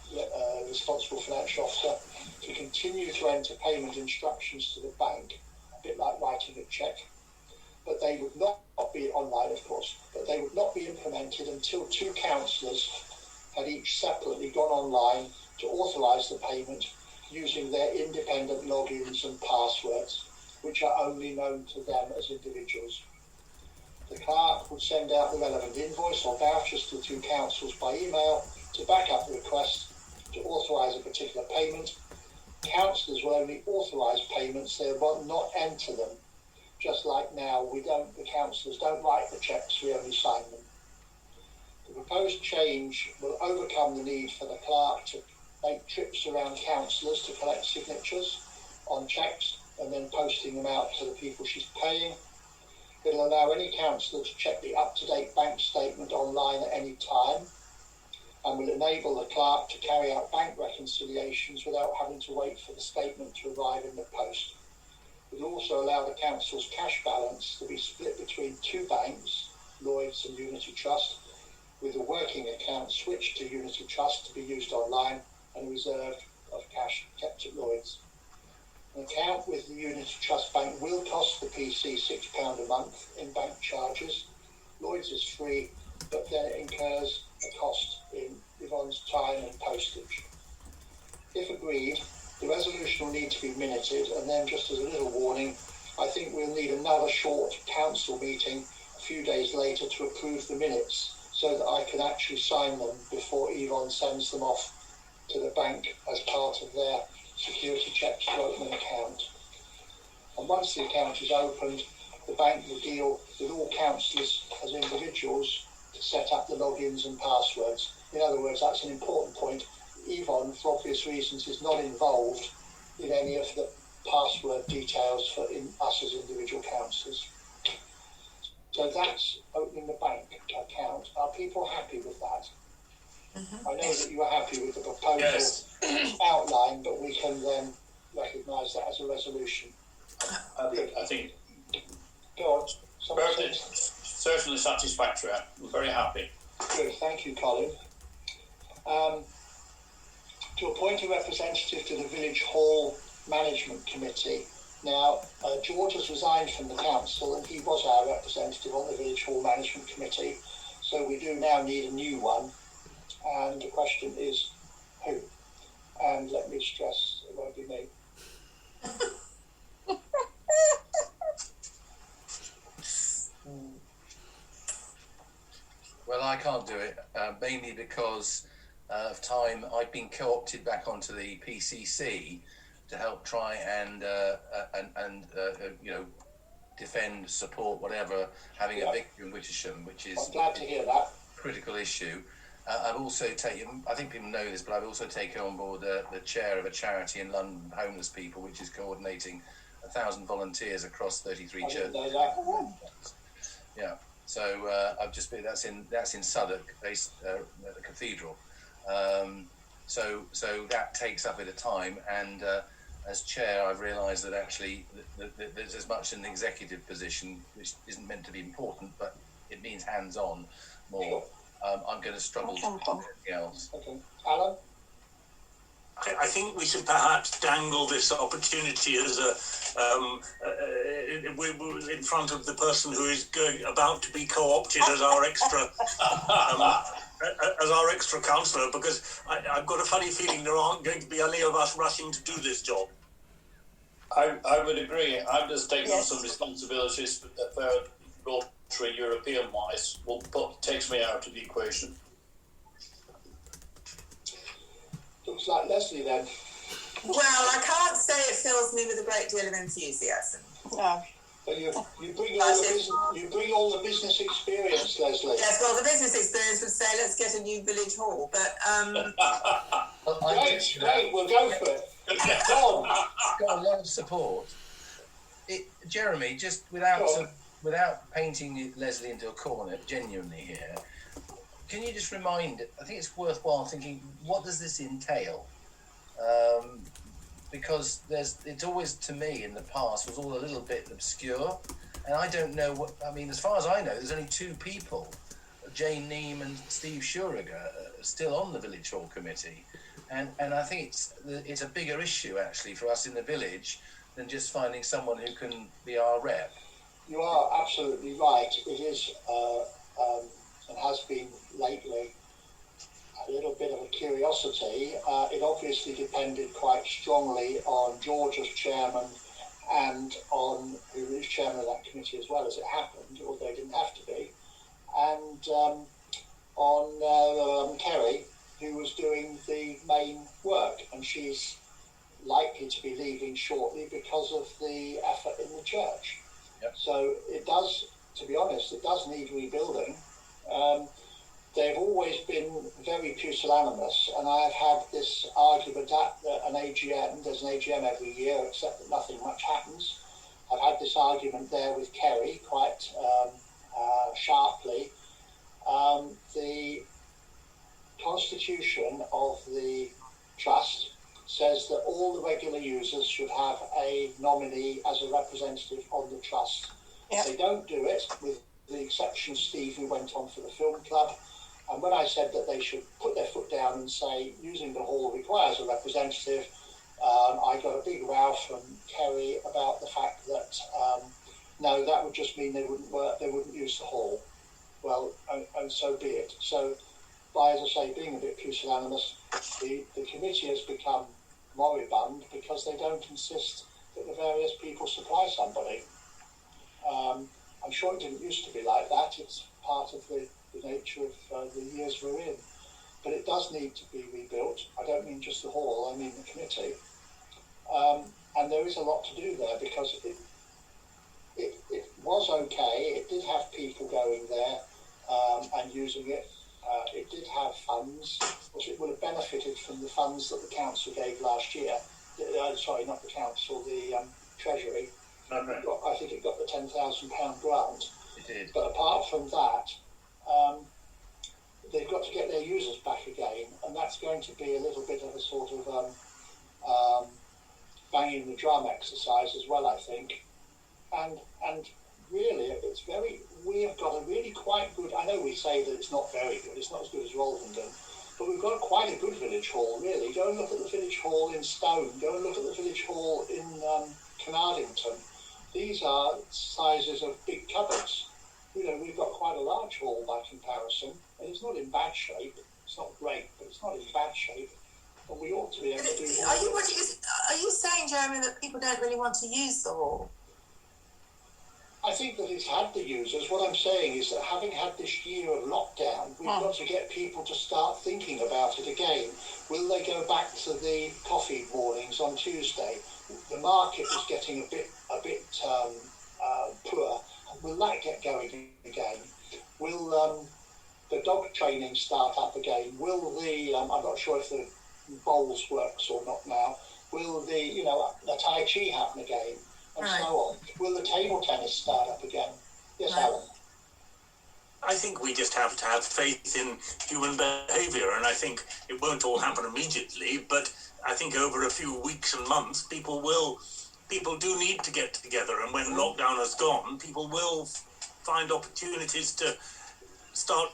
responsible financial officer, to continue to enter payment instructions to the bank, a bit like writing a cheque. But they would not be online, of course, but they would not be implemented until 2 councillors had each separately gone online to authorise the payment using their independent logins and passwords, which are only known to them as individuals. The clerk would send out the relevant invoice or vouchers to the two councils by email to back up the request to authorise a particular payment. Councillors will only authorise payments, they will not enter them. Just like now, the councillors don't write the cheques, we only sign them. The proposed change will overcome the need for the clerk to make trips around councillors to collect signatures on cheques and then posting them out to the people she's paying. It'll allow any councillor to check the up-to-date bank statement online at any time and will enable the clerk to carry out bank reconciliations without having to wait for the statement to arrive in the post. It will also allow the council's cash balance to be split between two banks, Lloyds and Unity Trust, with the working account switched to Unity Trust to be used online and a reserve of cash kept at Lloyds. An account with the Unity Trust Bank will cost the PC £6 a month in bank charges. Lloyds is free, but then it incurs a cost in Yvonne's time and postage. If agreed, the resolution will need to be minuted, and then just as a little warning, I think we'll need another short council meeting a few days later to approve the minutes so that I can actually sign them before Yvonne sends them off to the bank as part of their security checks to open an account. And once the account is opened, the bank will deal with all councillors as individuals to set up the logins and passwords. In other words, that's an important point. Yvonne, for obvious reasons, is not involved in any of the password details for us as individual councillors. So that's opening the bank account. Are people happy with that? I know that you are happy with the proposal outline, but we can then recognise that as a resolution. I think Go on. certainly satisfactory. I'm very happy. Good, thank you, Colin. To appoint a representative to the Village Hall Management Committee. Now, George has resigned from the council and he was our representative on the Village Hall Management Committee, so we do now need a new one. And the question is, who? And let me stress, it won't be me. Well, I can't do it, mainly because of time. I've been co-opted back onto the PCC to help try and defend, support, whatever, having a victory in Wittersham, which is I'm glad to hear that. a critical issue. I've also taken, I think people know this, but I've also taken on board the chair of a charity in London, Homeless People, which is coordinating 1,000 volunteers across 33 churches. I didn't know that. Yeah. So I've just been. That's in Southwark, based at the cathedral. So that takes up a bit of time, and as chair, I've realised that actually there's as much an executive position, which isn't meant to be important, but it means hands-on more. I'm going to struggle to do anything else. Okay, Alan. I think we should perhaps dangle this opportunity as in front of the person who is about to be co-opted as our extra councillor, because I've got a funny feeling there aren't going to be any of us rushing to do this job. I would agree. I'm just taking on some responsibilities for Rotary European-wise. Takes me out of the equation. Looks like Leslie then. Well, I can't say it fills me with a great deal of enthusiasm. No. But you bring all the business experience, Leslie. Yes, well, the business experience would say let's get a new village hall, but Great, we'll go for it. Go on. Got a lot of support. Jeremy, just without painting Leslie into a corner, genuinely here, can you just remind, I think it's worthwhile thinking, what does this entail? Because it's always, to me, in the past, was all a little bit obscure. And I don't know as far as I know, there's only two people, Jane Neame and Steve Schuriger, still on the Village Hall Committee. And I think it's a bigger issue, actually, for us in the village than just finding someone who can be our rep. You are absolutely right. It is, and has been lately, a little bit of a curiosity. It obviously depended quite strongly on George as chairman and on who is chairman of that committee as well, as it happened, although it didn't have to be, and on Kerry, who was doing the main work, and she's likely to be leaving shortly because of the effort in the church. Yep. So it does, to be honest, it does need rebuilding. They've always been very pusillanimous, and I have had this argument at an AGM. There's an AGM every year, except that nothing much happens. I've had this argument there with Kerry quite sharply. The constitution of the trust says that all the regular users should have a nominee as a representative on the trust. Yep. They don't do it, with the exception of Steve, who went on for the film club. And when I said that they should put their foot down and say using the hall requires a representative, I got a big row from Kerry about the fact that no, that would just mean they wouldn't work, they wouldn't use the hall. Well, and so be it. So, by, as I say, being a bit pusillanimous, the committee has become moribund because they don't insist that the various people supply somebody. I'm sure it didn't used to be like that. It's part of the nature of the years we're in. But it does need to be rebuilt. I don't mean just the hall, I mean the committee. And there is a lot to do there, because it was okay. It did have people going there and using it. It did have funds, which it would have benefited from the funds that the council gave last year. Sorry, not the council, the Treasury. Okay. I think it got the £10,000 grant. It did. But apart from that, they've got to get their users back again, and that's going to be a little bit of a sort of banging the drum exercise as well, I think. And really, we have got a really quite good, I know we say that it's not very good, it's not as good as Rolvenden, but we've got quite a good village hall, really. Go and look at the village hall in Stone, go and look at the village hall in Carnarvonton. These are sizes of big cupboards. You know, we've got quite a large hall by comparison, and it's not in bad shape. It's not great, but it's not in bad shape. But we ought to be able to do more. Are you saying, Jeremy, that people don't really want to use the hall? I think that it's had the users. What I'm saying is that having had this year of lockdown, we've got to get people to start thinking about it again. Will they go back to the coffee mornings on Tuesday? The market is getting a bit poor. Will that get going again? Will the dog training start up again? Will the I'm not sure if the bowls works or not now. Will the the Tai Chi happen again? And so on. Will the table tennis start up again? Yes, Alan. I think we just have to have faith in human behaviour, and I think it won't all happen immediately, but I think over a few weeks and months, people do need to get together, and when lockdown has gone, people will find opportunities to start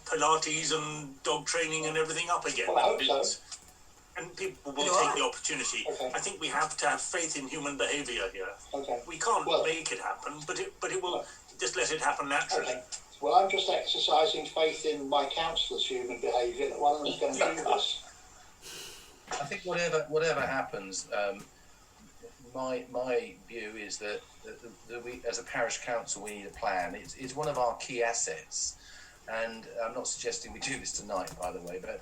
Pilates and dog training and everything up again. Well, I hope so. And people will take the opportunity. Okay. I think we have to have faith in human behaviour here. Okay. We can't make it happen, but it will just let it happen naturally. Okay. Well, I'm just exercising faith in my councillors' human behaviour that one of them's going to do this. I think whatever happens, my view is that we, as a parish council, we need a plan. It's one of our key assets. And I'm not suggesting we do this tonight, by the way, but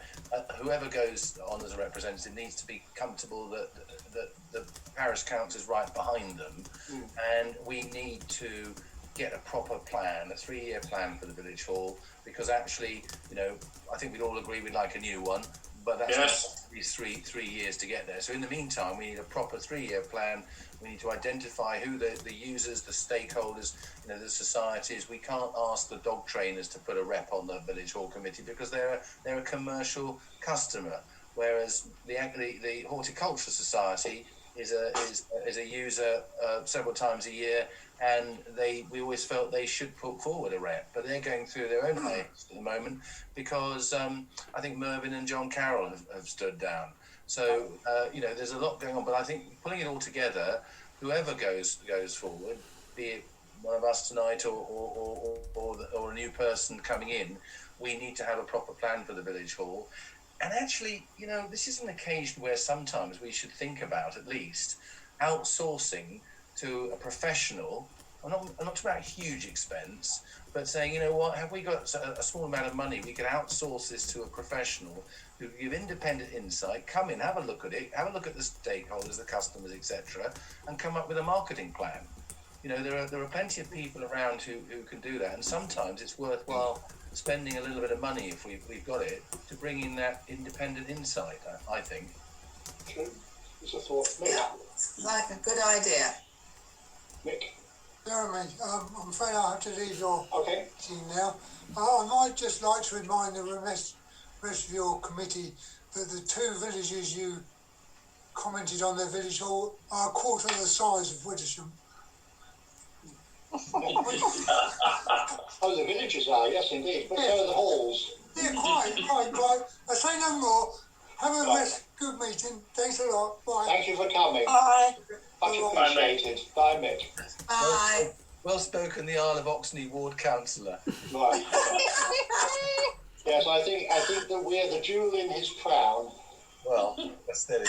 whoever goes on as a representative needs to be comfortable that the parish council is right behind them, and we need to get a proper plan, a 3-year plan for the village hall, because actually, I think we'd all agree we'd like a new one, but that's these three years to get there. So in the meantime, we need a proper 3-year plan. We need to identify who the users, the stakeholders, the societies. We can't ask the dog trainers to put a rep on the village hall committee because they're a commercial customer, whereas the horticultural society is a user several times a year, and we always felt they should put forward a rep, but they're going through their own phase at the moment because I think Mervyn and John Carroll have stood down. So there's a lot going on, but I think pulling it all together, whoever goes forward, be it one of us tonight or a new person coming in, we need to have a proper plan for the village hall. And actually, this is an occasion where sometimes we should think about at least outsourcing to a professional. I'm not talking about a huge expense, but saying, you know what, have we got a small amount of money, we can outsource this to a professional who can give independent insight, come in, have a look at it, have a look at the stakeholders, the customers, etc., and come up with a marketing plan. You know, there are plenty of people around who can do that, and sometimes it's worthwhile spending a little bit of money, if we've got it, to bring in that independent insight, I think. True. It's a thought. Mick? Yeah, it's like a good idea. Mick? Jeremy, I'm afraid I have to leave your meeting now. I might just like to remind the rest of your committee that the two villages you commented on their village hall are a quarter the size of Wittersham. Oh, the villages are, yes indeed, but so are the halls. Yeah, quite. I say no more. Have a good meeting. Thanks a lot. Bye. Thank you for coming. Bye. Much appreciated. Bye, Mick. Bye. Well spoken, the Isle of Oxney ward councillor. Right. Yes, I think that we're the jewel in his crown. Well, that's steady.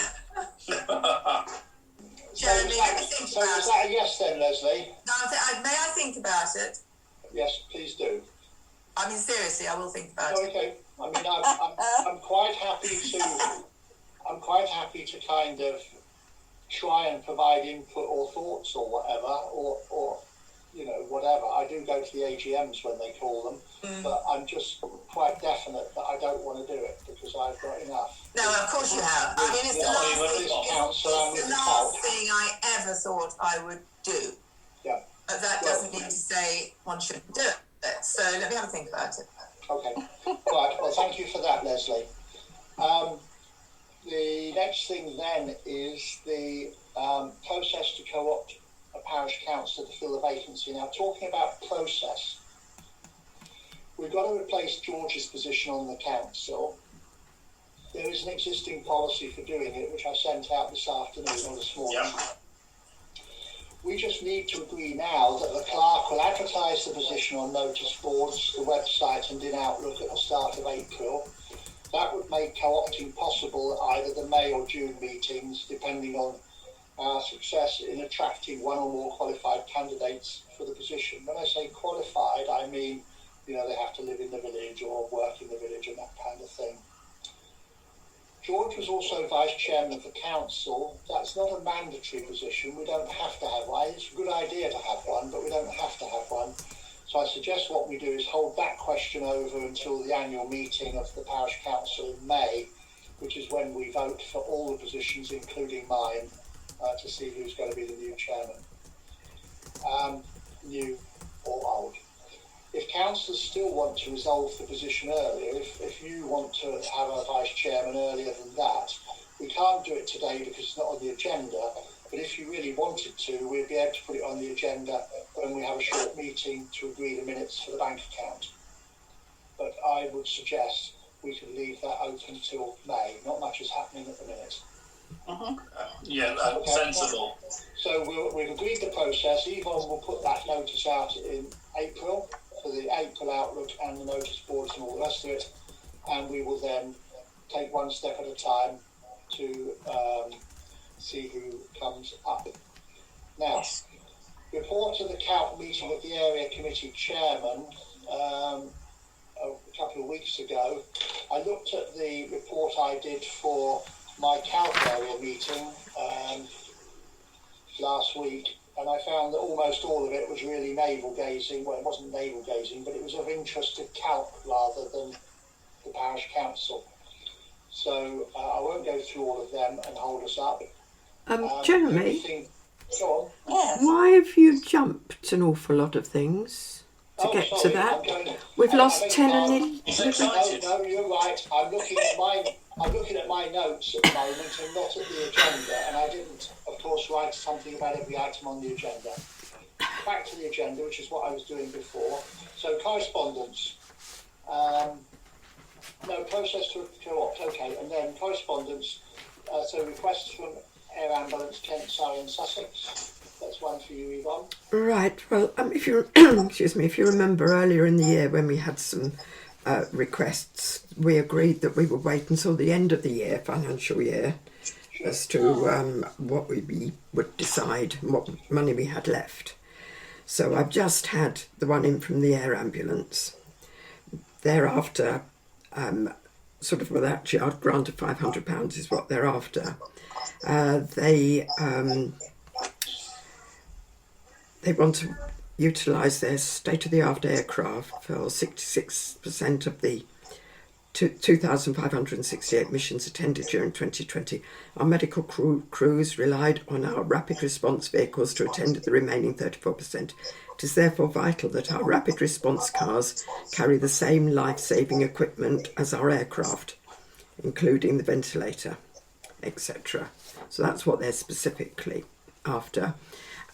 Jeremy, let me think so about is that it. a yes then, Leslie? No, may I think about it? Yes, please do. I mean, seriously, I will think about it. Okay. I mean, I'm quite happy to kind of try and provide input or thoughts or whatever, or you know, whatever. I do go to the AGMs when they call them, but I'm just quite definite that I don't want to do it because I've got enough. No, of course you have. I mean, it's the last thing I ever thought I would do. Yeah. But that doesn't mean to say one shouldn't do it. So let me have a think about it. Okay. Right. Well, thank you for that, Leslie. The next thing then is the process to co-opt a parish councillor to fill the vacancy. Now, talking about process, we've got to replace George's position on the council. There is an existing policy for doing it, which I sent out this afternoon or this morning. Yeah. We just need to agree now that the clerk will advertise the position on notice boards, the website and in Outlook at the start of April. That would make co-opting possible at either the May or June meetings, depending on our success in attracting one or more qualified candidates for the position. When I say qualified, I mean, you know, they have to live in the village or work in the village and that kind of thing. George was also vice chairman of the council. That's not a mandatory position. We don't have to have one. It's a good idea to have one, but we don't have to have one. So I suggest what we do is hold that question over until the annual meeting of the parish council in May, which is when we vote for all the positions, including mine, to see who's going to be the new chairman, new or old. If councillors still want to resolve the position earlier, if you want to have a vice chairman earlier than that, we can't do it today because it's not on the agenda, but if you really wanted to, we'd be able to put it on the agenda when we have a short meeting to agree the minutes for the bank account. But I would suggest we could leave that open till May. Not much is happening at the minute. Yeah, that's sensible. So we've agreed the process. Yvonne will put that notice out in April for the April Outlook and the notice boards and all the rest of it, and we will then take one step at a time to see who comes up. Now, report to the COUT meeting of the area committee chairman a couple of weeks ago. I looked at the report I did for my COUT area meeting last week, and I found that almost all of it was really navel-gazing. Well, it wasn't navel-gazing, but it was of interest to COUT rather than the parish council. So I won't go through all of them and hold us up. Jeremy, go on. Why have you jumped an awful lot of things to get to that? We've lost 10 and 11. No, you're right. I'm looking at my notes at the moment and not at the agenda, and I didn't, of course, write something about every item on the agenda. Back to the agenda, which is what I was doing before. So correspondence. No, process to co-opt, okay, and then correspondence. So requests from Air Ambulance, Kent, Surrey and Sussex. That's one for you, Yvonne. Right, well, if you excuse me, if you remember earlier in the year when we had some requests, we agreed that we would wait until the end of the year, financial year, as to what we would decide and what money we had left. So I've just had the one in from the air ambulance. Thereafter, well, actually, I'd granted £500 is what they're after. They want to utilise their state-of-the-art aircraft for 66% of the 2,568 missions attended during 2020. Our medical crews relied on our rapid response vehicles to attend the remaining 34%. It is therefore vital that our rapid response cars carry the same life-saving equipment as our aircraft, including the ventilator, etc. So that's what they're specifically after.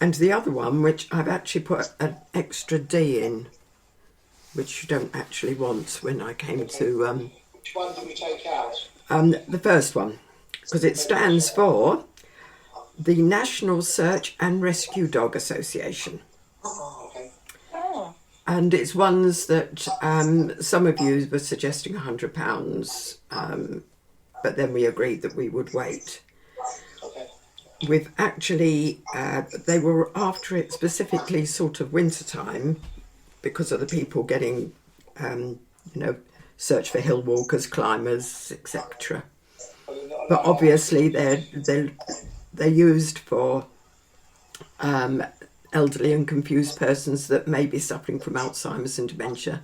And the other one, which I've actually put an extra D in, which you don't actually want, when I came to... Which one did we take out? The first one, because it stands for the National Search and Rescue Dog Association. Okay. Oh. And it's ones that some of you were suggesting £100, but then we agreed that we would wait. Okay. We've actually, they were after it specifically sort of winter time, because of the people getting, search for hill walkers, climbers, etc. But obviously they're used for elderly and confused persons that may be suffering from Alzheimer's and dementia,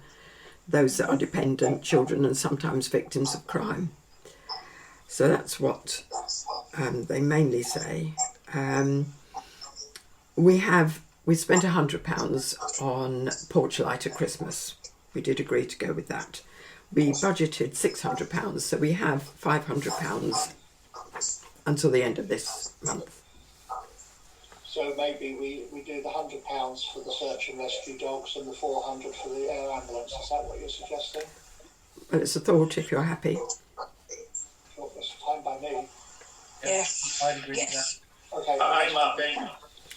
those that are dependent, children, and sometimes victims of crime. So that's what they mainly say. We spent £100 on porch light at Christmas. We did agree to go with that. We budgeted £600, so we have £500 until the end of this month. So maybe we do the £100 for the search and rescue dogs and the £400 for the air ambulance. Is that what you're suggesting? Well, it's a thought if you're happy. Sure, that's fine by me. Yes. I'd agree Yes. Okay. I'm happy.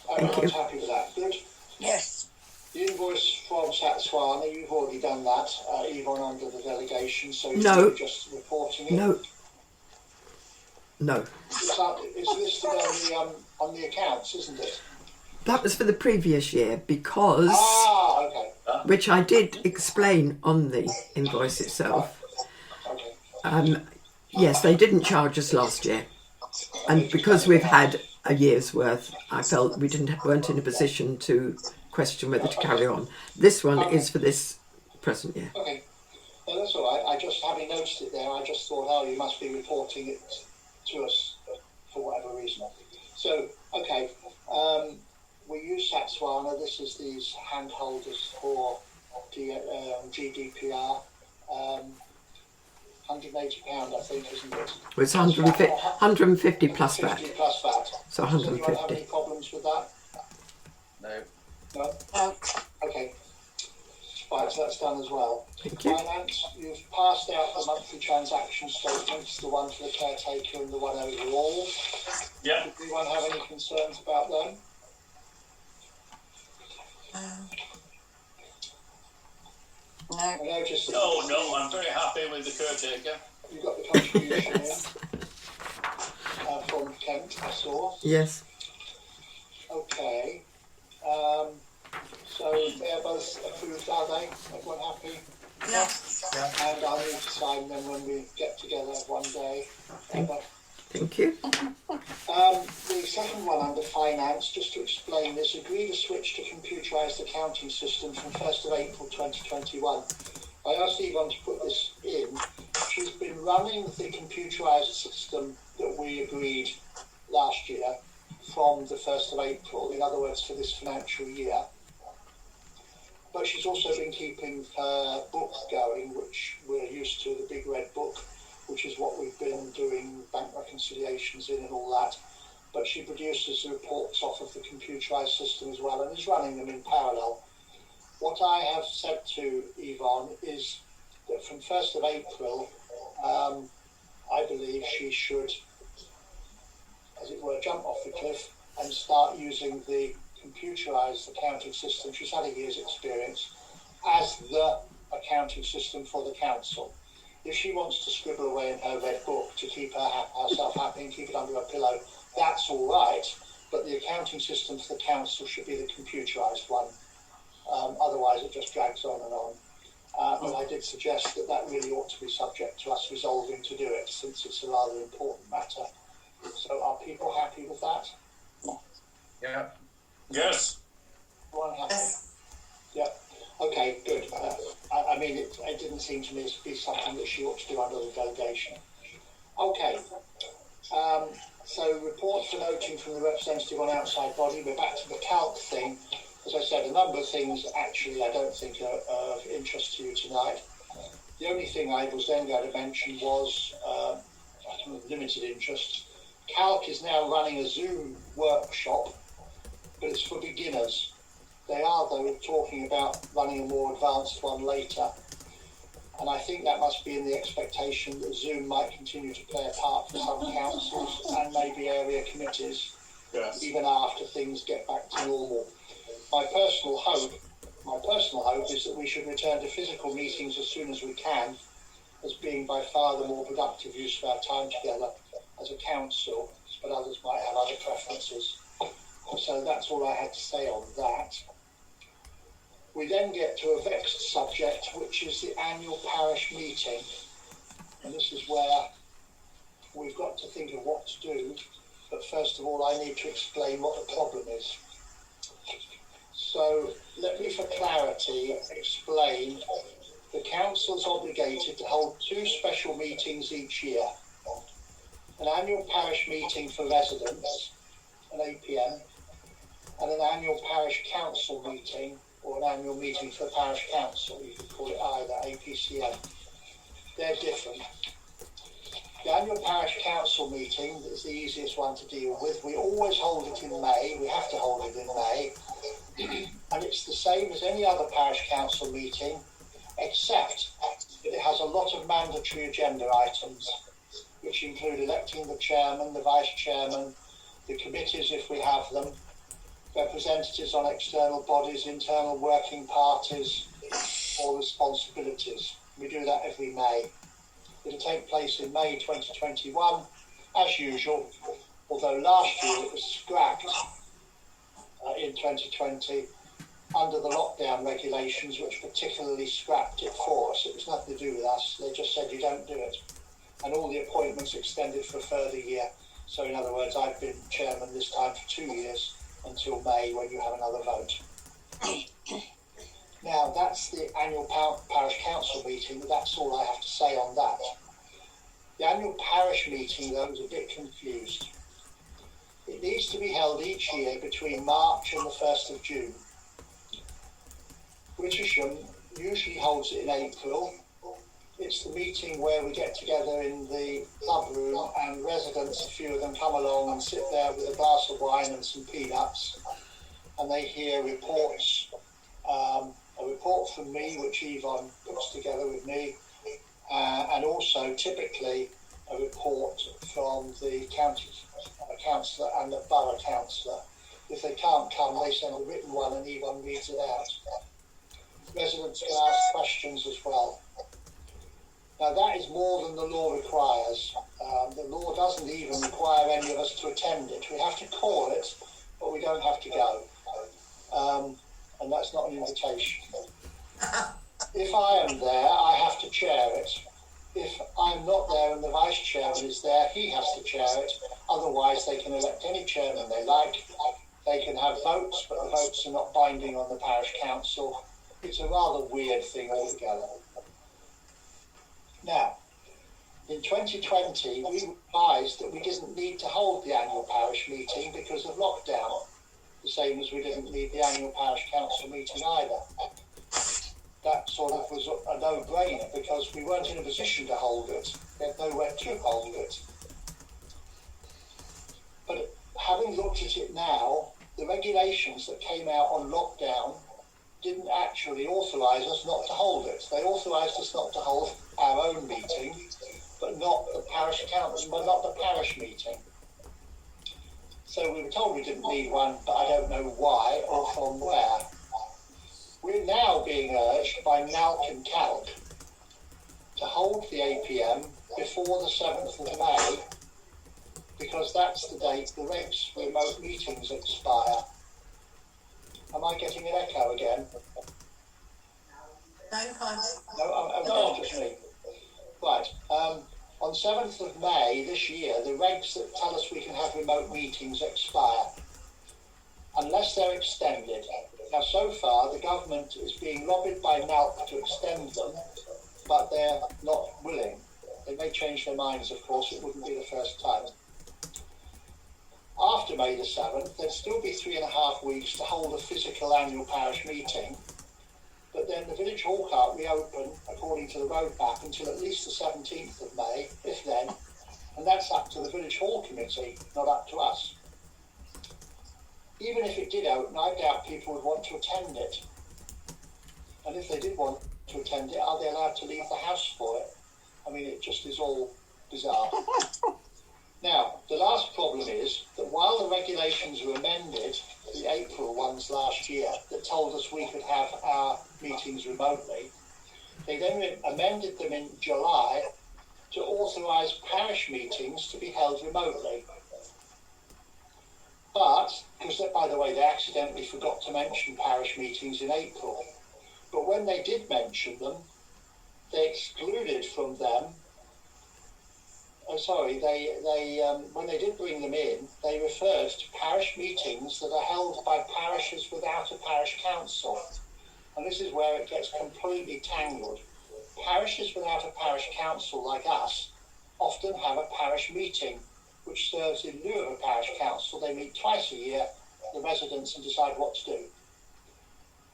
Everyone's happy with that. Good. Yes. The invoice from Satswana, you've already done that, Yvonne, under the delegation, so No. you're just reporting it. No. It's listed on the accounts, isn't it? That was for the previous year because, okay. which I did explain on the invoice itself. Okay. Yes, they didn't charge us last year. And because we've had a year's worth, I felt we weren't in a position to question whether to carry on. This one is for this present year. Okay. No, that's all right. I just, having noticed it there, I just thought, oh, you must be reporting it to us for whatever reason. So, okay. We use Satswana. This is these hand holders for GDPR. £180, I think, isn't it? Well, it's 150 plus VAT. 50 plus VAT. So Does anyone have 150. any problems with that? No. No? No. Okay. Right, so that's done as well. Thank you. Finance, you've passed out the monthly transaction statements, the one for the caretaker and the one overall. Yeah. Does anyone have any concerns about them? No. I noticed that No, I'm very happy with the caretaker. you got the contribution in from Kent, I saw. Yes. Okay. So they're both approved, are they? Everyone happy? Yeah. And I'll need to sign them when we get together one day. Thank you. The second one under finance, just to explain this, agreed to switch to computerised accounting system from 1st of April 2021. I asked Yvonne to put this in. She's been running the computerised system that we agreed last year from the 1st of April, in other words, for this financial year. But she's also been keeping her book going, which we're used to, the big red book, which is what we've been doing bank reconciliations in and all that. But she produces the reports off of the computerised system as well and is running them in parallel. What I have said to Yvonne is that from 1st of April, I believe she should, as it were, jump off the cliff and start using the computerised accounting system. She's had a year's experience as the accounting system for the council. If she wants to scribble away in her red book to keep herself happy and keep it under her pillow, that's all right. But the accounting system for the council should be the computerised one. Otherwise, it just drags on and on. But I did suggest that that really ought to be subject to us resolving to do it, since it's a rather important matter. So are people happy with that? Yeah. Yes. Everyone happy? Yes. Yeah. Okay, good. I mean, it didn't seem to me to be something that she ought to do under the delegation. Okay. So report for noting from the representative on outside body. We're back to the calc thing. As I said, a number of things actually I don't think are of interest to you tonight. The only thing I was then going to mention was limited interest. Calc is now running a Zoom workshop, but it's for beginners. They are, though, talking about running a more advanced one later. And I think that must be in the expectation that Zoom might continue to play a part for some councils and maybe area committees, even after things get back to normal. My personal hope is that we should return to physical meetings as soon as we can, as being by far the more productive use of our time together as a council, but others might have other preferences. So that's all I had to say on that. We then get to a vexed subject, which is the annual parish meeting. And this is where we've got to think of what to do. But first of all, I need to explain what the problem is. So let me, for clarity, explain the council's obligated to hold 2 special meetings each year. An annual parish meeting for residents, an APM, and an annual parish council meeting, or an annual meeting for the parish council, you could call it either, APCM. They're different. The annual parish council meeting is the easiest one to deal with. We always hold it in May. We have to hold it in May. And it's the same as any other parish council meeting, except that it has a lot of mandatory agenda items, which include electing the chairman, the vice chairman, the committees if we have them, representatives on external bodies, internal working parties, or responsibilities. We do that every May. It'll take place in May 2021, as usual, although last year it was scrapped in 2020 under the lockdown regulations, which particularly scrapped it for us. It was nothing to do with us. They just said you don't do it. And all the appointments extended for a further year. So in other words, I've been chairman this time for 2 years until May, when you have another vote. Now, that's the annual parish council meeting, but that's all I have to say on that. The annual parish meeting, though, is a bit confused. It needs to be held each year between March and the 1st of June. Wittersham usually holds it in April. It's the meeting where we get together in the club room and residents, a few of them, come along and sit there with a glass of wine and some peanuts, and they hear reports, a report from me, which Yvonne puts together with me, and also typically a report from the county councillor and the borough councillor. If they can't come, they send a written one and Yvonne reads it out. Residents can ask questions as well. Now, that is more than the law requires. The law doesn't even require any of us to attend it. We have to call it, but we don't have to go. And that's not an invitation. If I am there, I have to chair it. If I'm not there and the vice chairman is there, he has to chair it. Otherwise, they can elect any chairman they like. They can have votes, but the votes are not binding on the parish council. It's a rather weird thing altogether. Now, in 2020, we realised that we didn't need to hold the annual parish meeting because of lockdown, the same as we didn't need the annual parish council meeting either. That sort of was a no-brainer because we weren't in a position to hold it. We had nowhere to hold it. But having looked at it now, the regulations that came out on lockdown didn't actually authorise us not to hold it. They authorised us not to hold our own meeting, but not the parish council, but not the parish meeting. So we were told we didn't need one, but I don't know why or from where. We're now being urged by NALC and CALC to to hold the APM before the 7th of May, because that's the date the regs for remote meetings expire. Am I getting an echo again? No, fine. No, just me. Right. On 7th of May this year, the regs that tell us we can have remote meetings expire, unless they're extended. Now, so far, the government is being lobbied by NALC to extend them, but they're not willing. They may change their minds, of course, it wouldn't be the first time. After May the 7th, there'd still be 3.5 weeks to hold a physical annual parish meeting, but then the village hall can't reopen, according to the roadmap, until at least the 17th of May, if then, and that's up to the village hall committee, not up to us. Even if it did open, I doubt people would want to attend it. And if they did want to attend it, are they allowed to leave the house for it? I mean, it just is all bizarre. Now, the last problem is that while the regulations were amended, the April ones last year, that told us we could have our meetings remotely, they then amended them in July to authorise parish meetings to be held remotely. But, because by the way, they accidentally forgot to mention parish meetings in April. But when they did mention them, they excluded from them. When they did bring them in, they referred to parish meetings that are held by parishes without a parish council. And this is where it gets completely tangled. Parishes without a parish council, like us, often have a parish meeting, which serves in lieu of a parish council. They meet twice a year, the residents, and decide what to do.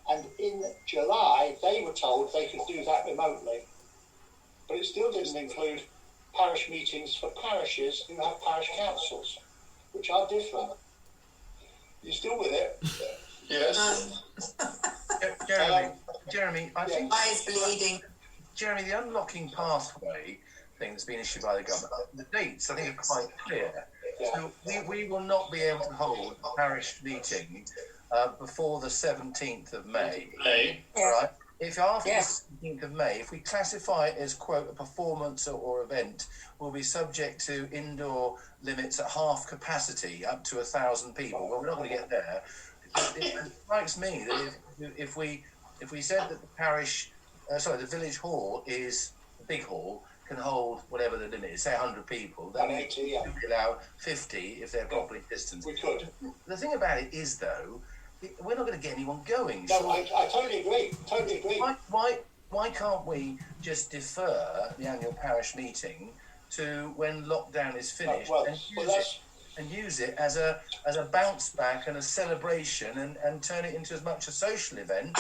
And in July, they were told they could do that remotely. But it still didn't include parish meetings for parishes who have parish councils, which are different. You still with it? Yes. Jeremy, I think... Eyes bleeding. Jeremy, the unlocking pathway thing that's been issued by the government, the dates, I think, are quite clear. Yeah. So we will not be able to hold a parish meeting before the 17th of May. Yeah. Right? If after Yeah. the 17th of May, if we classify it as, quote, a performance or event, will be subject to indoor limits at half capacity, up to 1,000 people. Well, we're not going to get there. It strikes me that if we said that the village hall is a big hall, can hold whatever the limit is, say 100 people, then we could allow 50 if they're properly distanced. We could. The thing about it is, though, we're not going to get anyone going. No, I totally agree. Totally agree. Why can't we just defer the annual parish meeting to when lockdown is finished and use it as a bounce back and a celebration and turn it into as much a social event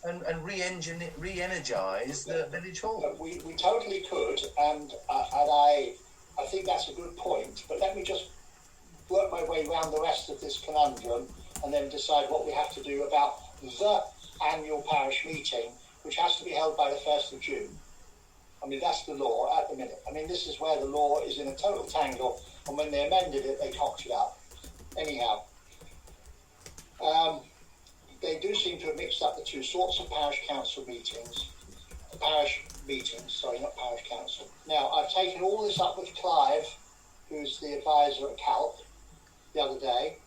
and re-energise the village hall? We totally could, and I think that's a good point. But let me just work my way around the rest of this conundrum and then decide what we have to do about the annual parish meeting, which has to be held by the 1st of June. I mean, that's the law at the minute. I mean, this is where the law is in a total tangle, and when they amended it, they cocked it up. Anyhow, they do seem to have mixed up the two sorts of parish council meetings. Parish meetings, sorry, not parish council. Now, I've taken all this up with Clive, who's the advisor at CALC, the other day.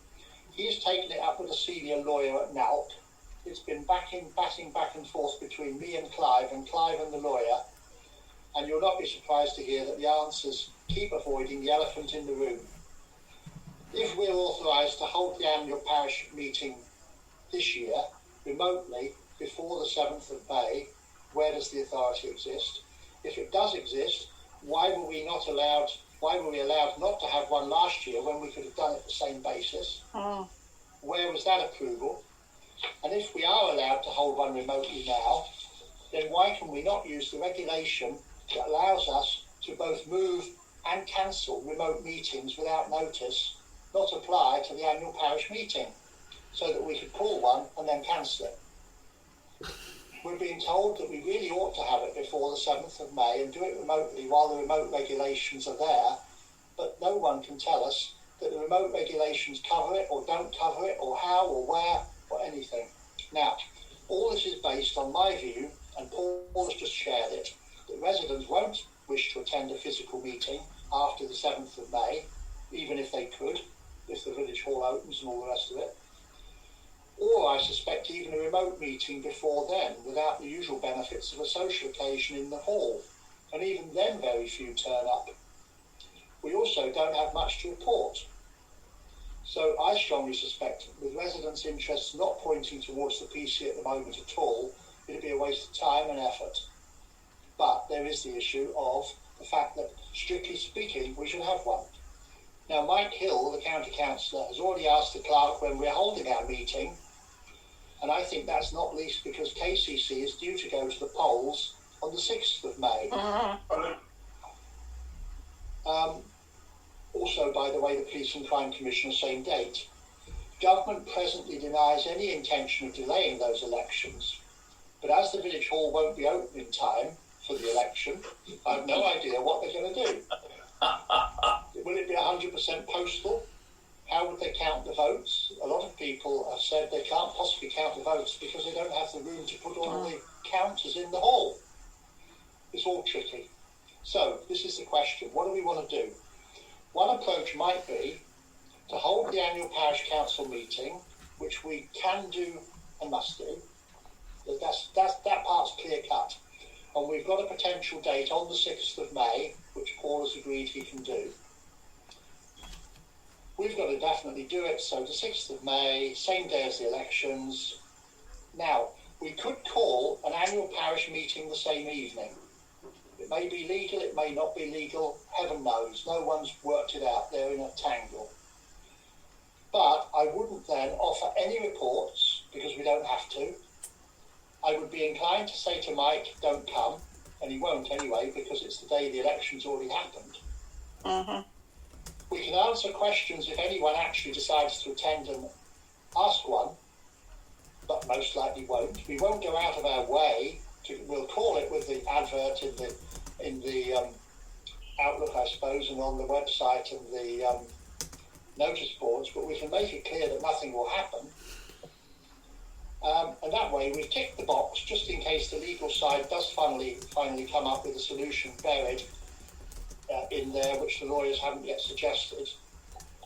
He's taken it up with a senior lawyer at NALC. It's been batting back and forth between me and Clive and the lawyer. And you'll not be surprised to hear that the answers keep avoiding the elephant in the room. If we're authorised to hold the annual parish meeting this year remotely before the 7th of May, where does the authority exist? If it does exist, why were we allowed not to have one last year when we could have done it the same basis? Where was that approval? And if we are allowed to hold one remotely now, then why can we not use the regulation that allows us to both move and cancel remote meetings without notice, not apply to the annual parish meeting, so that we could call one and then cancel it? We're being told that we really ought to have it before the 7th of May and do it remotely while the remote regulations are there, but no one can tell us that the remote regulations cover it or don't cover it or how or where or anything. Now, all this is based on my view, and Paul has just shared it, that that residents won't wish to attend a physical meeting after the 7th of May, even if they could, if the village hall opens and all the rest of it. Or I suspect even a remote meeting before then, without the usual benefits of a social occasion in the hall. And even then very few turn up. We also don't have much to report. So I strongly suspect, with residents' interests not pointing towards the PC at the moment at all, it'd be a waste of time and effort. But there is the issue of the fact that, strictly speaking, we should have one. Now, Mike Hill, the county councillor, has already asked the clerk when we're holding our meeting, and I think that's not least because KCC is due to go to the polls on the 6th of May. Also, by the way, the Police and Crime Commissioner, same date. Government presently denies any intention of delaying those elections, but as the village hall won't be open in time for the election, I have no idea what they're going to do. Will it be 100% postal? How would they count the votes? A lot of people have said they can't possibly count the votes because they don't have the room to put all the counters in the hall. It's all tricky. So this is the question. What do we want to do? One approach might be to hold the annual parish council meeting, which we can do and must do. That part's clear cut. And we've got a potential date on the 6th of May, which Paul has agreed he can do. We've got to definitely do it. So the 6th of May, same day as the elections. Now, we could call an annual parish meeting the same evening. It may be legal, it may not be legal, heaven knows. No one's worked it out, they're in a tangle. But I wouldn't then offer any reports, because we don't have to. I would be inclined to say to Mike, don't come, and he won't anyway, because it's the day the election's already happened. We can answer questions if anyone actually decides to attend and ask one, but most likely won't. We won't go out of our way to, we'll call it with the advert in the Outlook, I suppose, and on the website and the notice boards, but we can make it clear that nothing will happen. And that way we've ticked the box just in case the legal side does finally come up with a solution buried in there, which the lawyers haven't yet suggested.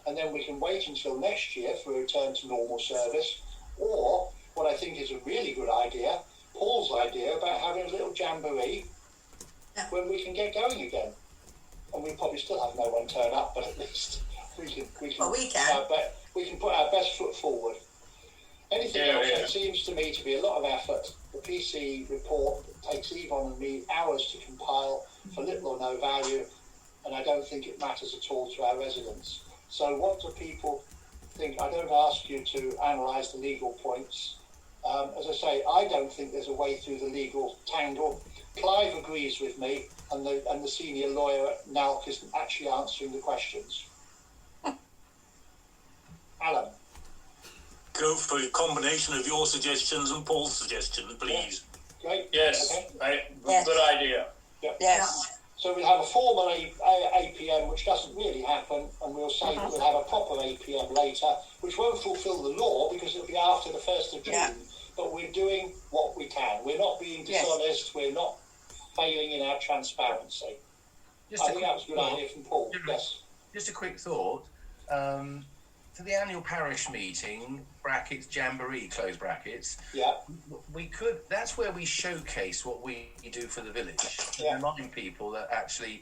And then we can wait until next year for a return to normal service, or what I think is a really good idea, Paul's idea about having a little jamboree when we can get going again. And we probably still have no one turn up, but at least we can put our best foot forward. Anything else, it seems to me to be a lot of effort. The PC report takes Yvonne and me hours to compile for little or no value, and I don't think it matters at all to our residents. So what do people think? I don't ask you to analyse the legal points. As I say, I don't think there's a way through the legal tangle. Clive agrees with me, and the senior lawyer at NALC isn't actually answering the questions. Alan? Go for a combination of your suggestions and Paul's suggestions, please. Yeah. Great. Yes, Okay. Good idea. Yeah. Yes. So we'll have a formal APM, which doesn't really happen, and we'll say that we'll have a proper APM later, which won't fulfil the law because it'll be after the 1st of June. Yeah. But we're doing what we can. We're not being dishonest. We're not failing in our transparency. I think that was a good idea from Paul. Yes. Just a quick thought. For the annual parish meeting, brackets, jamboree, close brackets, we could, that's where we showcase what we do for the village. And remind people that actually,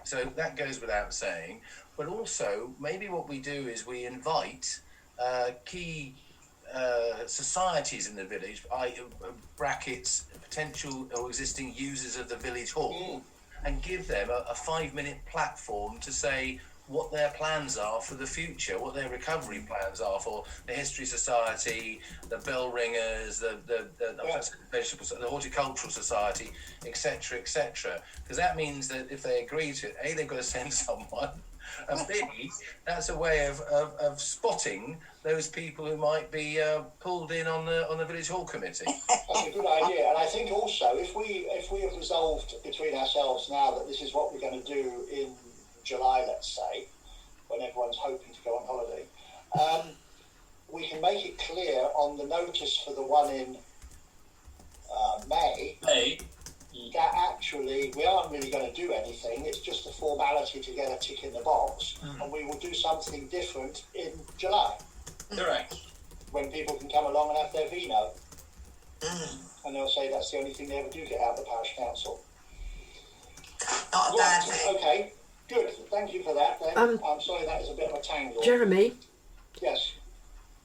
so that goes without saying. But also, maybe what we do is we invite key societies in the village, brackets, potential or existing users of the village hall, and give them a 5-minute platform to say what their plans are for the future, what their recovery plans are for the History Society, the Bell Ringers, the Vegetables, the Horticultural Society, etc., etc. Because that means that if they agree to it, A, they've got to send someone, and B, that's a way of spotting those people who might be pulled in on the village hall committee. That's a good idea, and I think also if we have resolved between ourselves now that this is what we're going to do in July, let's say, when everyone's hoping to go on holiday, we can make it clear on the notice for the one in May that actually we aren't really going to do anything. It's just a formality to get a tick in the box, and we will do something different in July. Correct. When people can come along and have their vino. And they'll say that's the only thing they ever do get out of the parish council. Not a bad thing. Okay, good. Thank you for that. Then. I'm sorry that is a bit of a tangle. Jeremy, Yes.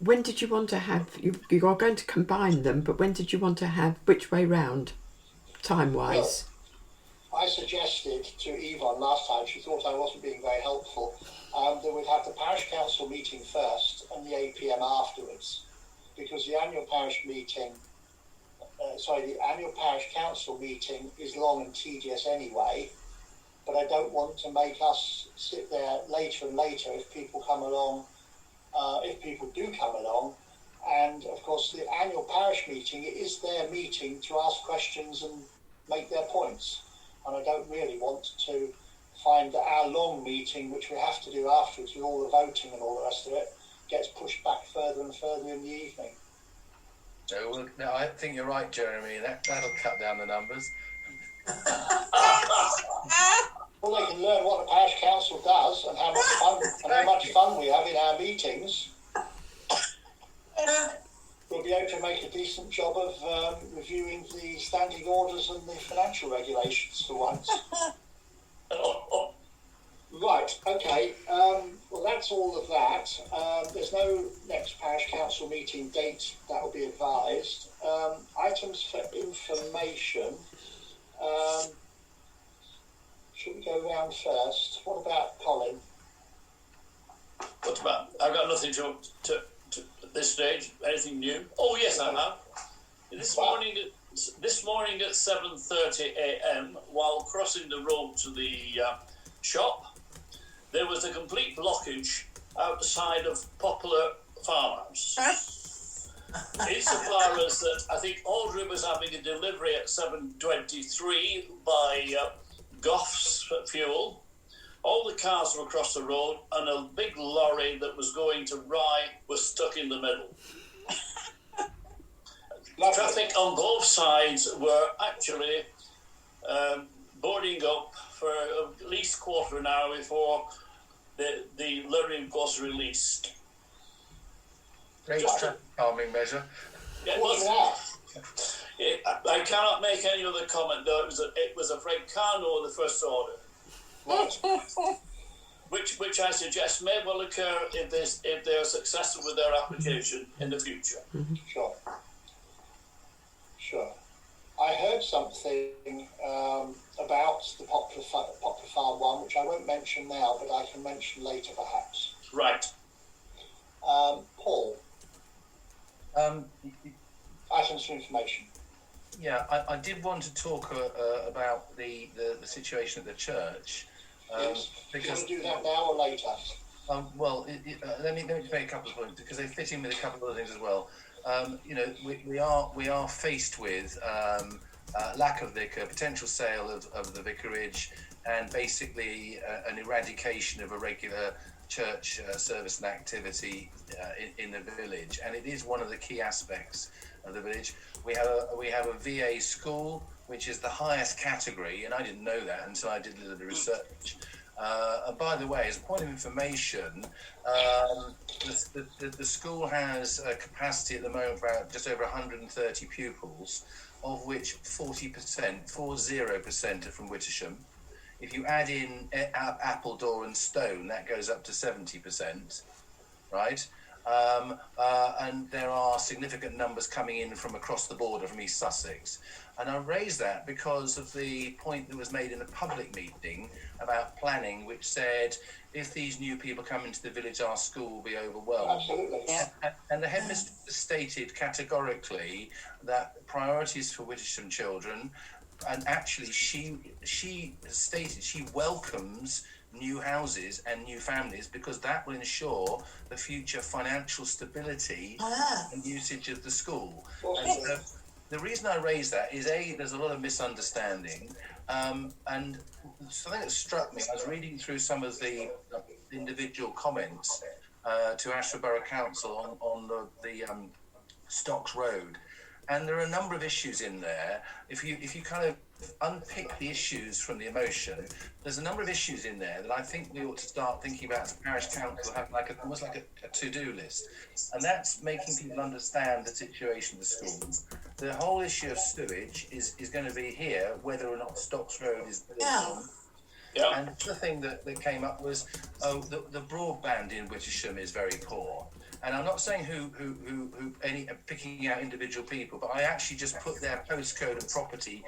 when did you want to have, you are going to combine them, but when did you want to have, which way round, time-wise? Well, I suggested to Yvonne last time, she thought I wasn't being very helpful, that we'd have the parish council meeting first and the APM afterwards, because the annual parish meeting, the annual parish council meeting is long and tedious anyway, but I don't want to make us sit there later and later if people come along, if people do come along. And of course the annual parish meeting, it is their meeting to ask questions and make their points. And I don't really want to find that our long meeting, which we have to do afterwards with all the voting and all the rest of it, gets pushed back further and further in the evening. No, I think you're right, Jeremy. That'll cut down the numbers. Well, they can learn what the parish council does and how much fun we have in our meetings. We'll be able to make a decent job of reviewing the standing orders and the financial regulations for once. Right, okay. Well, that's all of that. There's no next parish council meeting date that will be advised. Items for information. Should we go round first? What about Colin? What about? I've got nothing to at this stage. Anything new? Oh yes, I have. This morning at 7:30 a.m., while crossing the road to the shop, there was a complete blockage outside of Poplar Farmhouse. Insofar as that, I think Audrey was having a delivery at 7:23 by Goff's Fuel. All the cars were across the road, and a big lorry that was going to Rye was stuck in the middle. Traffic on both sides were actually boarding up for at least a quarter of an hour before the lorry was released. Great calming measure. Yeah, I cannot make any other comment, though. It was a Francano, the first order. Which I suggest may well occur if they are successful with their application in the future. Sure. I heard something about the Poplar Farm one, which I won't mention now, but I can mention later perhaps. Right. Paul. Items for information. Yeah, I did want to talk about the situation at the church. Yes. Because do you want to do that now or later? Well, let me make a couple of points because they fit in with a couple of other things as well. We are faced with lack of vicar, potential sale of the vicarage, and basically an eradication of a regular church service and activity in the village, and it is one of the key aspects of the village. We have a VA school, which is the highest category, and I didn't know that until I did a little bit of research. And by the way, as a point of information, the school has a capacity at the moment for about just over 130 pupils, of which 40% are from Wittersham. If you add in Appledore and Stone, that goes up to 70%, right? And there are significant numbers coming in from across the border from East Sussex. And I raise that because of the point that was made in a public meeting about planning, which said, if these new people come into the village, our school will be overwhelmed. Absolutely. Yeah. And the headmistress stated categorically that priorities for Wittersham children, and actually she stated she welcomes new houses and new families because that will ensure the future financial stability and usage of the school. And so the reason I raise that is there's a lot of misunderstanding, and something that struck me, I was reading through some of the individual comments to Ashford Borough Council on the Stocks Road, And there are a number of issues in there. If you kind of unpick the issues from the emotion, there's a number of issues in there that I think we ought to start thinking about as parish council, having almost like a to-do list. And that's making people understand the situation of the school. The whole issue of sewage is going to be here, whether or not Stocks Road is built on. Yeah. And the thing that came up was, the broadband in Wittersham is very poor. And I'm not saying who picking out individual people, but I actually just put their postcode and property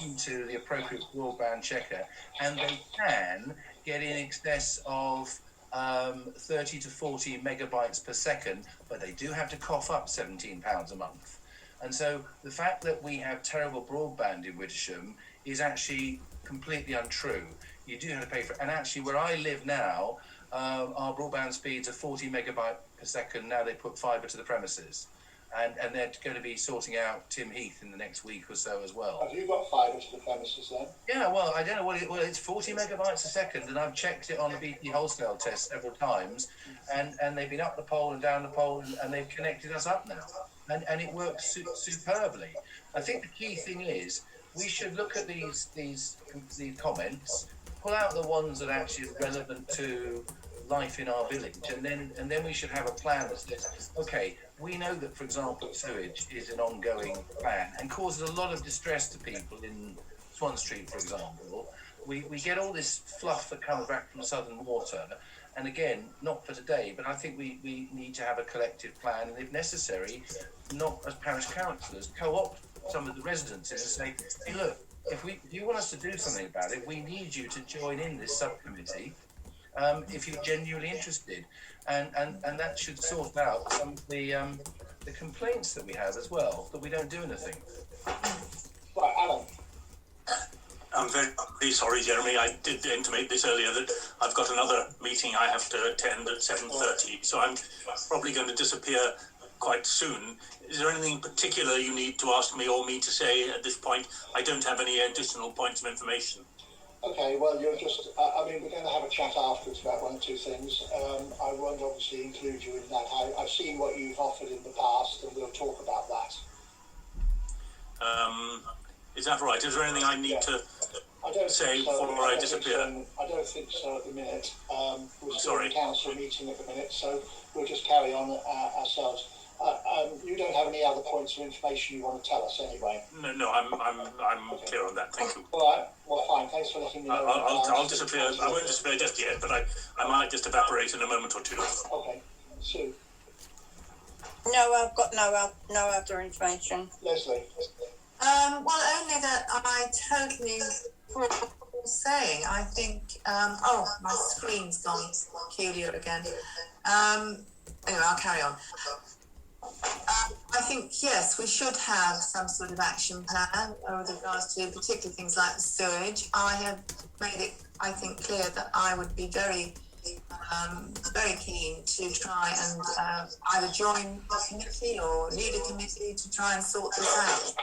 into the appropriate broadband checker, and they can get in excess of 30 to 40 megabytes per second, but they do have to cough up £17 a month. And so the fact that we have terrible broadband in Wittersham is actually completely untrue. You do have to pay for it. And actually, where I live now, our broadband speeds are 40 megabyte per second. Now they put fibre to the premises. And they're going to be sorting out Tim Heath in the next week or so as well. Have you got fibre to the premises then? Yeah, well, I don't know what it's 40 megabytes a second, and I've checked it on the BT wholesale test several times, and they've been up the pole and down the pole, and they've connected us up now. And it works superbly. I think the key thing is we should look at these comments, pull out the ones that actually are relevant to life in our village, and then we should have a plan that says, okay, we know that, for example, sewage is an ongoing plan and causes a lot of distress to people in Swan Street, for example. We get all this fluff that comes back from Southern Water, and again, not for today, but I think we need to have a collective plan, and if necessary, not as parish councillors, co-opt some of the residents and say, hey, look, if you want us to do something about it, we need you to join in this subcommittee. If you're genuinely interested, and that should sort out some of the complaints that we have as well, that we don't do anything. Right, Alan. I'm very sorry, Jeremy. I did intimate this earlier that I've got another meeting I have to attend at 7:30, so I'm probably going to disappear quite soon. Is there anything particular you need to ask me or me to say at this point? I don't have any additional points of information. Okay, well, you're just, we're going to have a chat afterwards about one or two things. I won't obviously include you in that. I've seen what you've offered in the past, and we'll talk about that. Is that right? Is there anything I need to say before I disappear? I don't think so at the minute. We're still Sorry. in council meeting at the minute, so we'll just carry on ourselves. You don't have any other points of information you want to tell us anyway? No, I'm clear on that. Thank you. All right, well, fine. Thanks for letting me know. I'll disappear. I won't disappear just yet, but I might just evaporate in a moment or two. Okay, Sue. No, I've got no other information. Leslie. Well, only that I totally what you're saying. I think. My screen's gone peculiar again. Anyway, I'll carry on. I think, yes, we should have some sort of action plan with regards to particular things like the sewage. I have made it, I think, clear that I would be very keen to try and either join a committee or lead a committee to try and sort this out,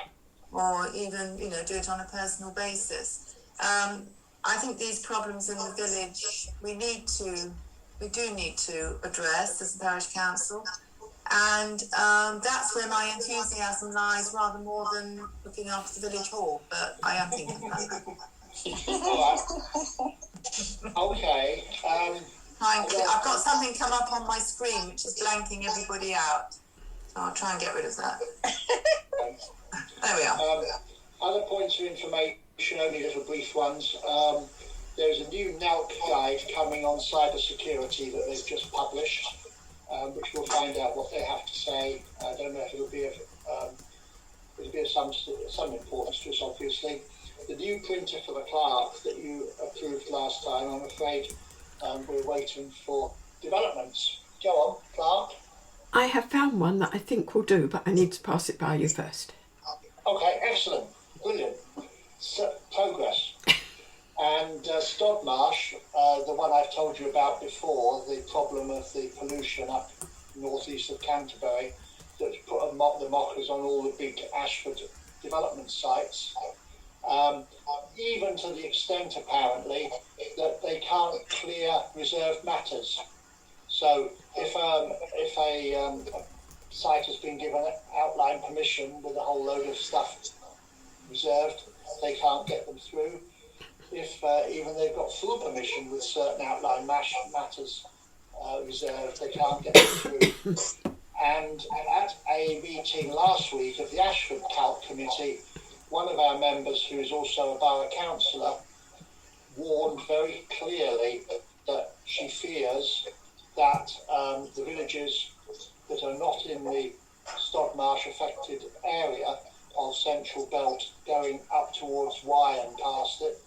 or even, do it on a personal basis. I think these problems in the village we do need to address as a parish council. And that's where my enthusiasm lies, rather more than looking after the village hall. But I am thinking about that. Okay. I've got something come up on my screen which is blanking everybody out. So I'll try and get rid of that. There we are. Other points of information, only little brief ones. There's a new NALC guide coming on cyber security that they've just published. Which we'll find out what they have to say. I don't know if it'll be of some importance to us, obviously. The new printer for the clerk that you approved last time, I'm afraid we're waiting for developments. Go on, Clark. I have found one that I think will do, but I need to pass it by you first. Okay, excellent, brilliant. So, progress. And Stodmarsh, the one I've told you about before, the problem of the pollution up northeast of Canterbury, that's put the mockers on all the big Ashford development sites, even to the extent apparently that they can't clear reserved matters. So if a site has been given outline permission with a whole load of stuff reserved, they can't get them through. If even they've got full permission with certain outline matters reserved, they can't get them through. And at a meeting last week of the Ashford Calc Committee, one of our members, who is also a borough councillor, warned very clearly that she fears that the villages that are not in the Stodmarsh affected area of Central Belt going up towards Wye and past it,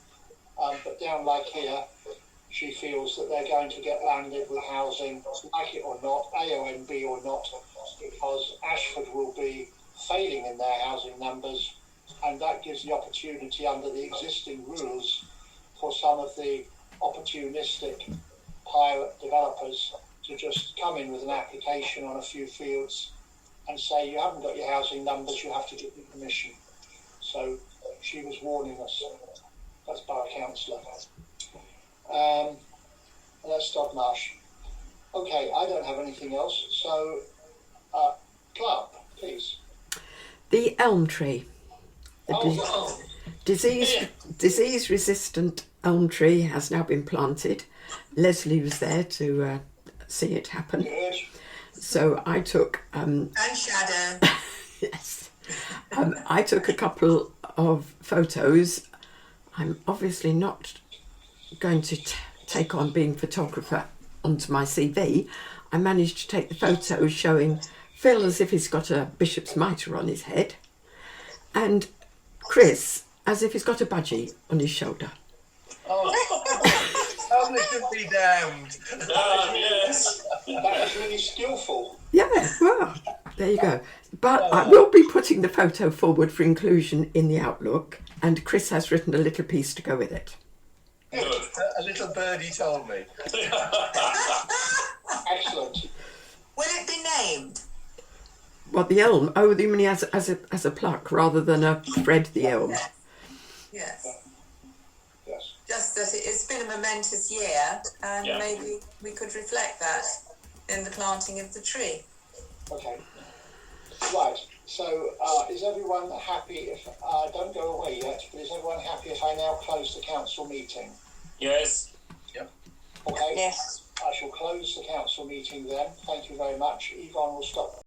but down like here, she feels that they're going to get landed with housing, like it or not, AONB or not, because Ashford will be failing in their housing numbers, and that gives the opportunity under the existing rules for some of the opportunistic pirate developers to just come in with an application on a few fields and say, you haven't got your housing numbers, you have to get your permission. So she was warning us. That's Borough Councillor. And that's Stodmarsh. Okay, I don't have anything else. So, Clark, please. The elm tree. The disease-resistant elm tree has now been planted. Leslie was there to see it happen. Good. So I took... And Shadow. yes. I took a couple of photos. I'm obviously not going to take on being photographer onto my CV. I managed to take the photos showing Phil as if he's got a bishop's mitre on his head, and Chris as if he's got a budgie on his shoulder. Oh, they should be damned. Yes. That was really skillful. Yeah, well, there you go. But I will be putting the photo forward for inclusion in the Outlook, and Chris has written a little piece to go with it. Good. A little birdie told me. Excellent. Will it be named? What, the elm? Oh, you mean as a pluck rather than a Fred the elm? Yes. Yes. Just that it's been a momentous year, and Yeah. maybe we could reflect that in the planting of the tree. Okay. Right. So, is everyone happy if, don't go away yet, but is everyone happy if I now close the council meeting? Yes. Okay. Yes. I shall close the council meeting then. Thank you very much. Yvonne will stop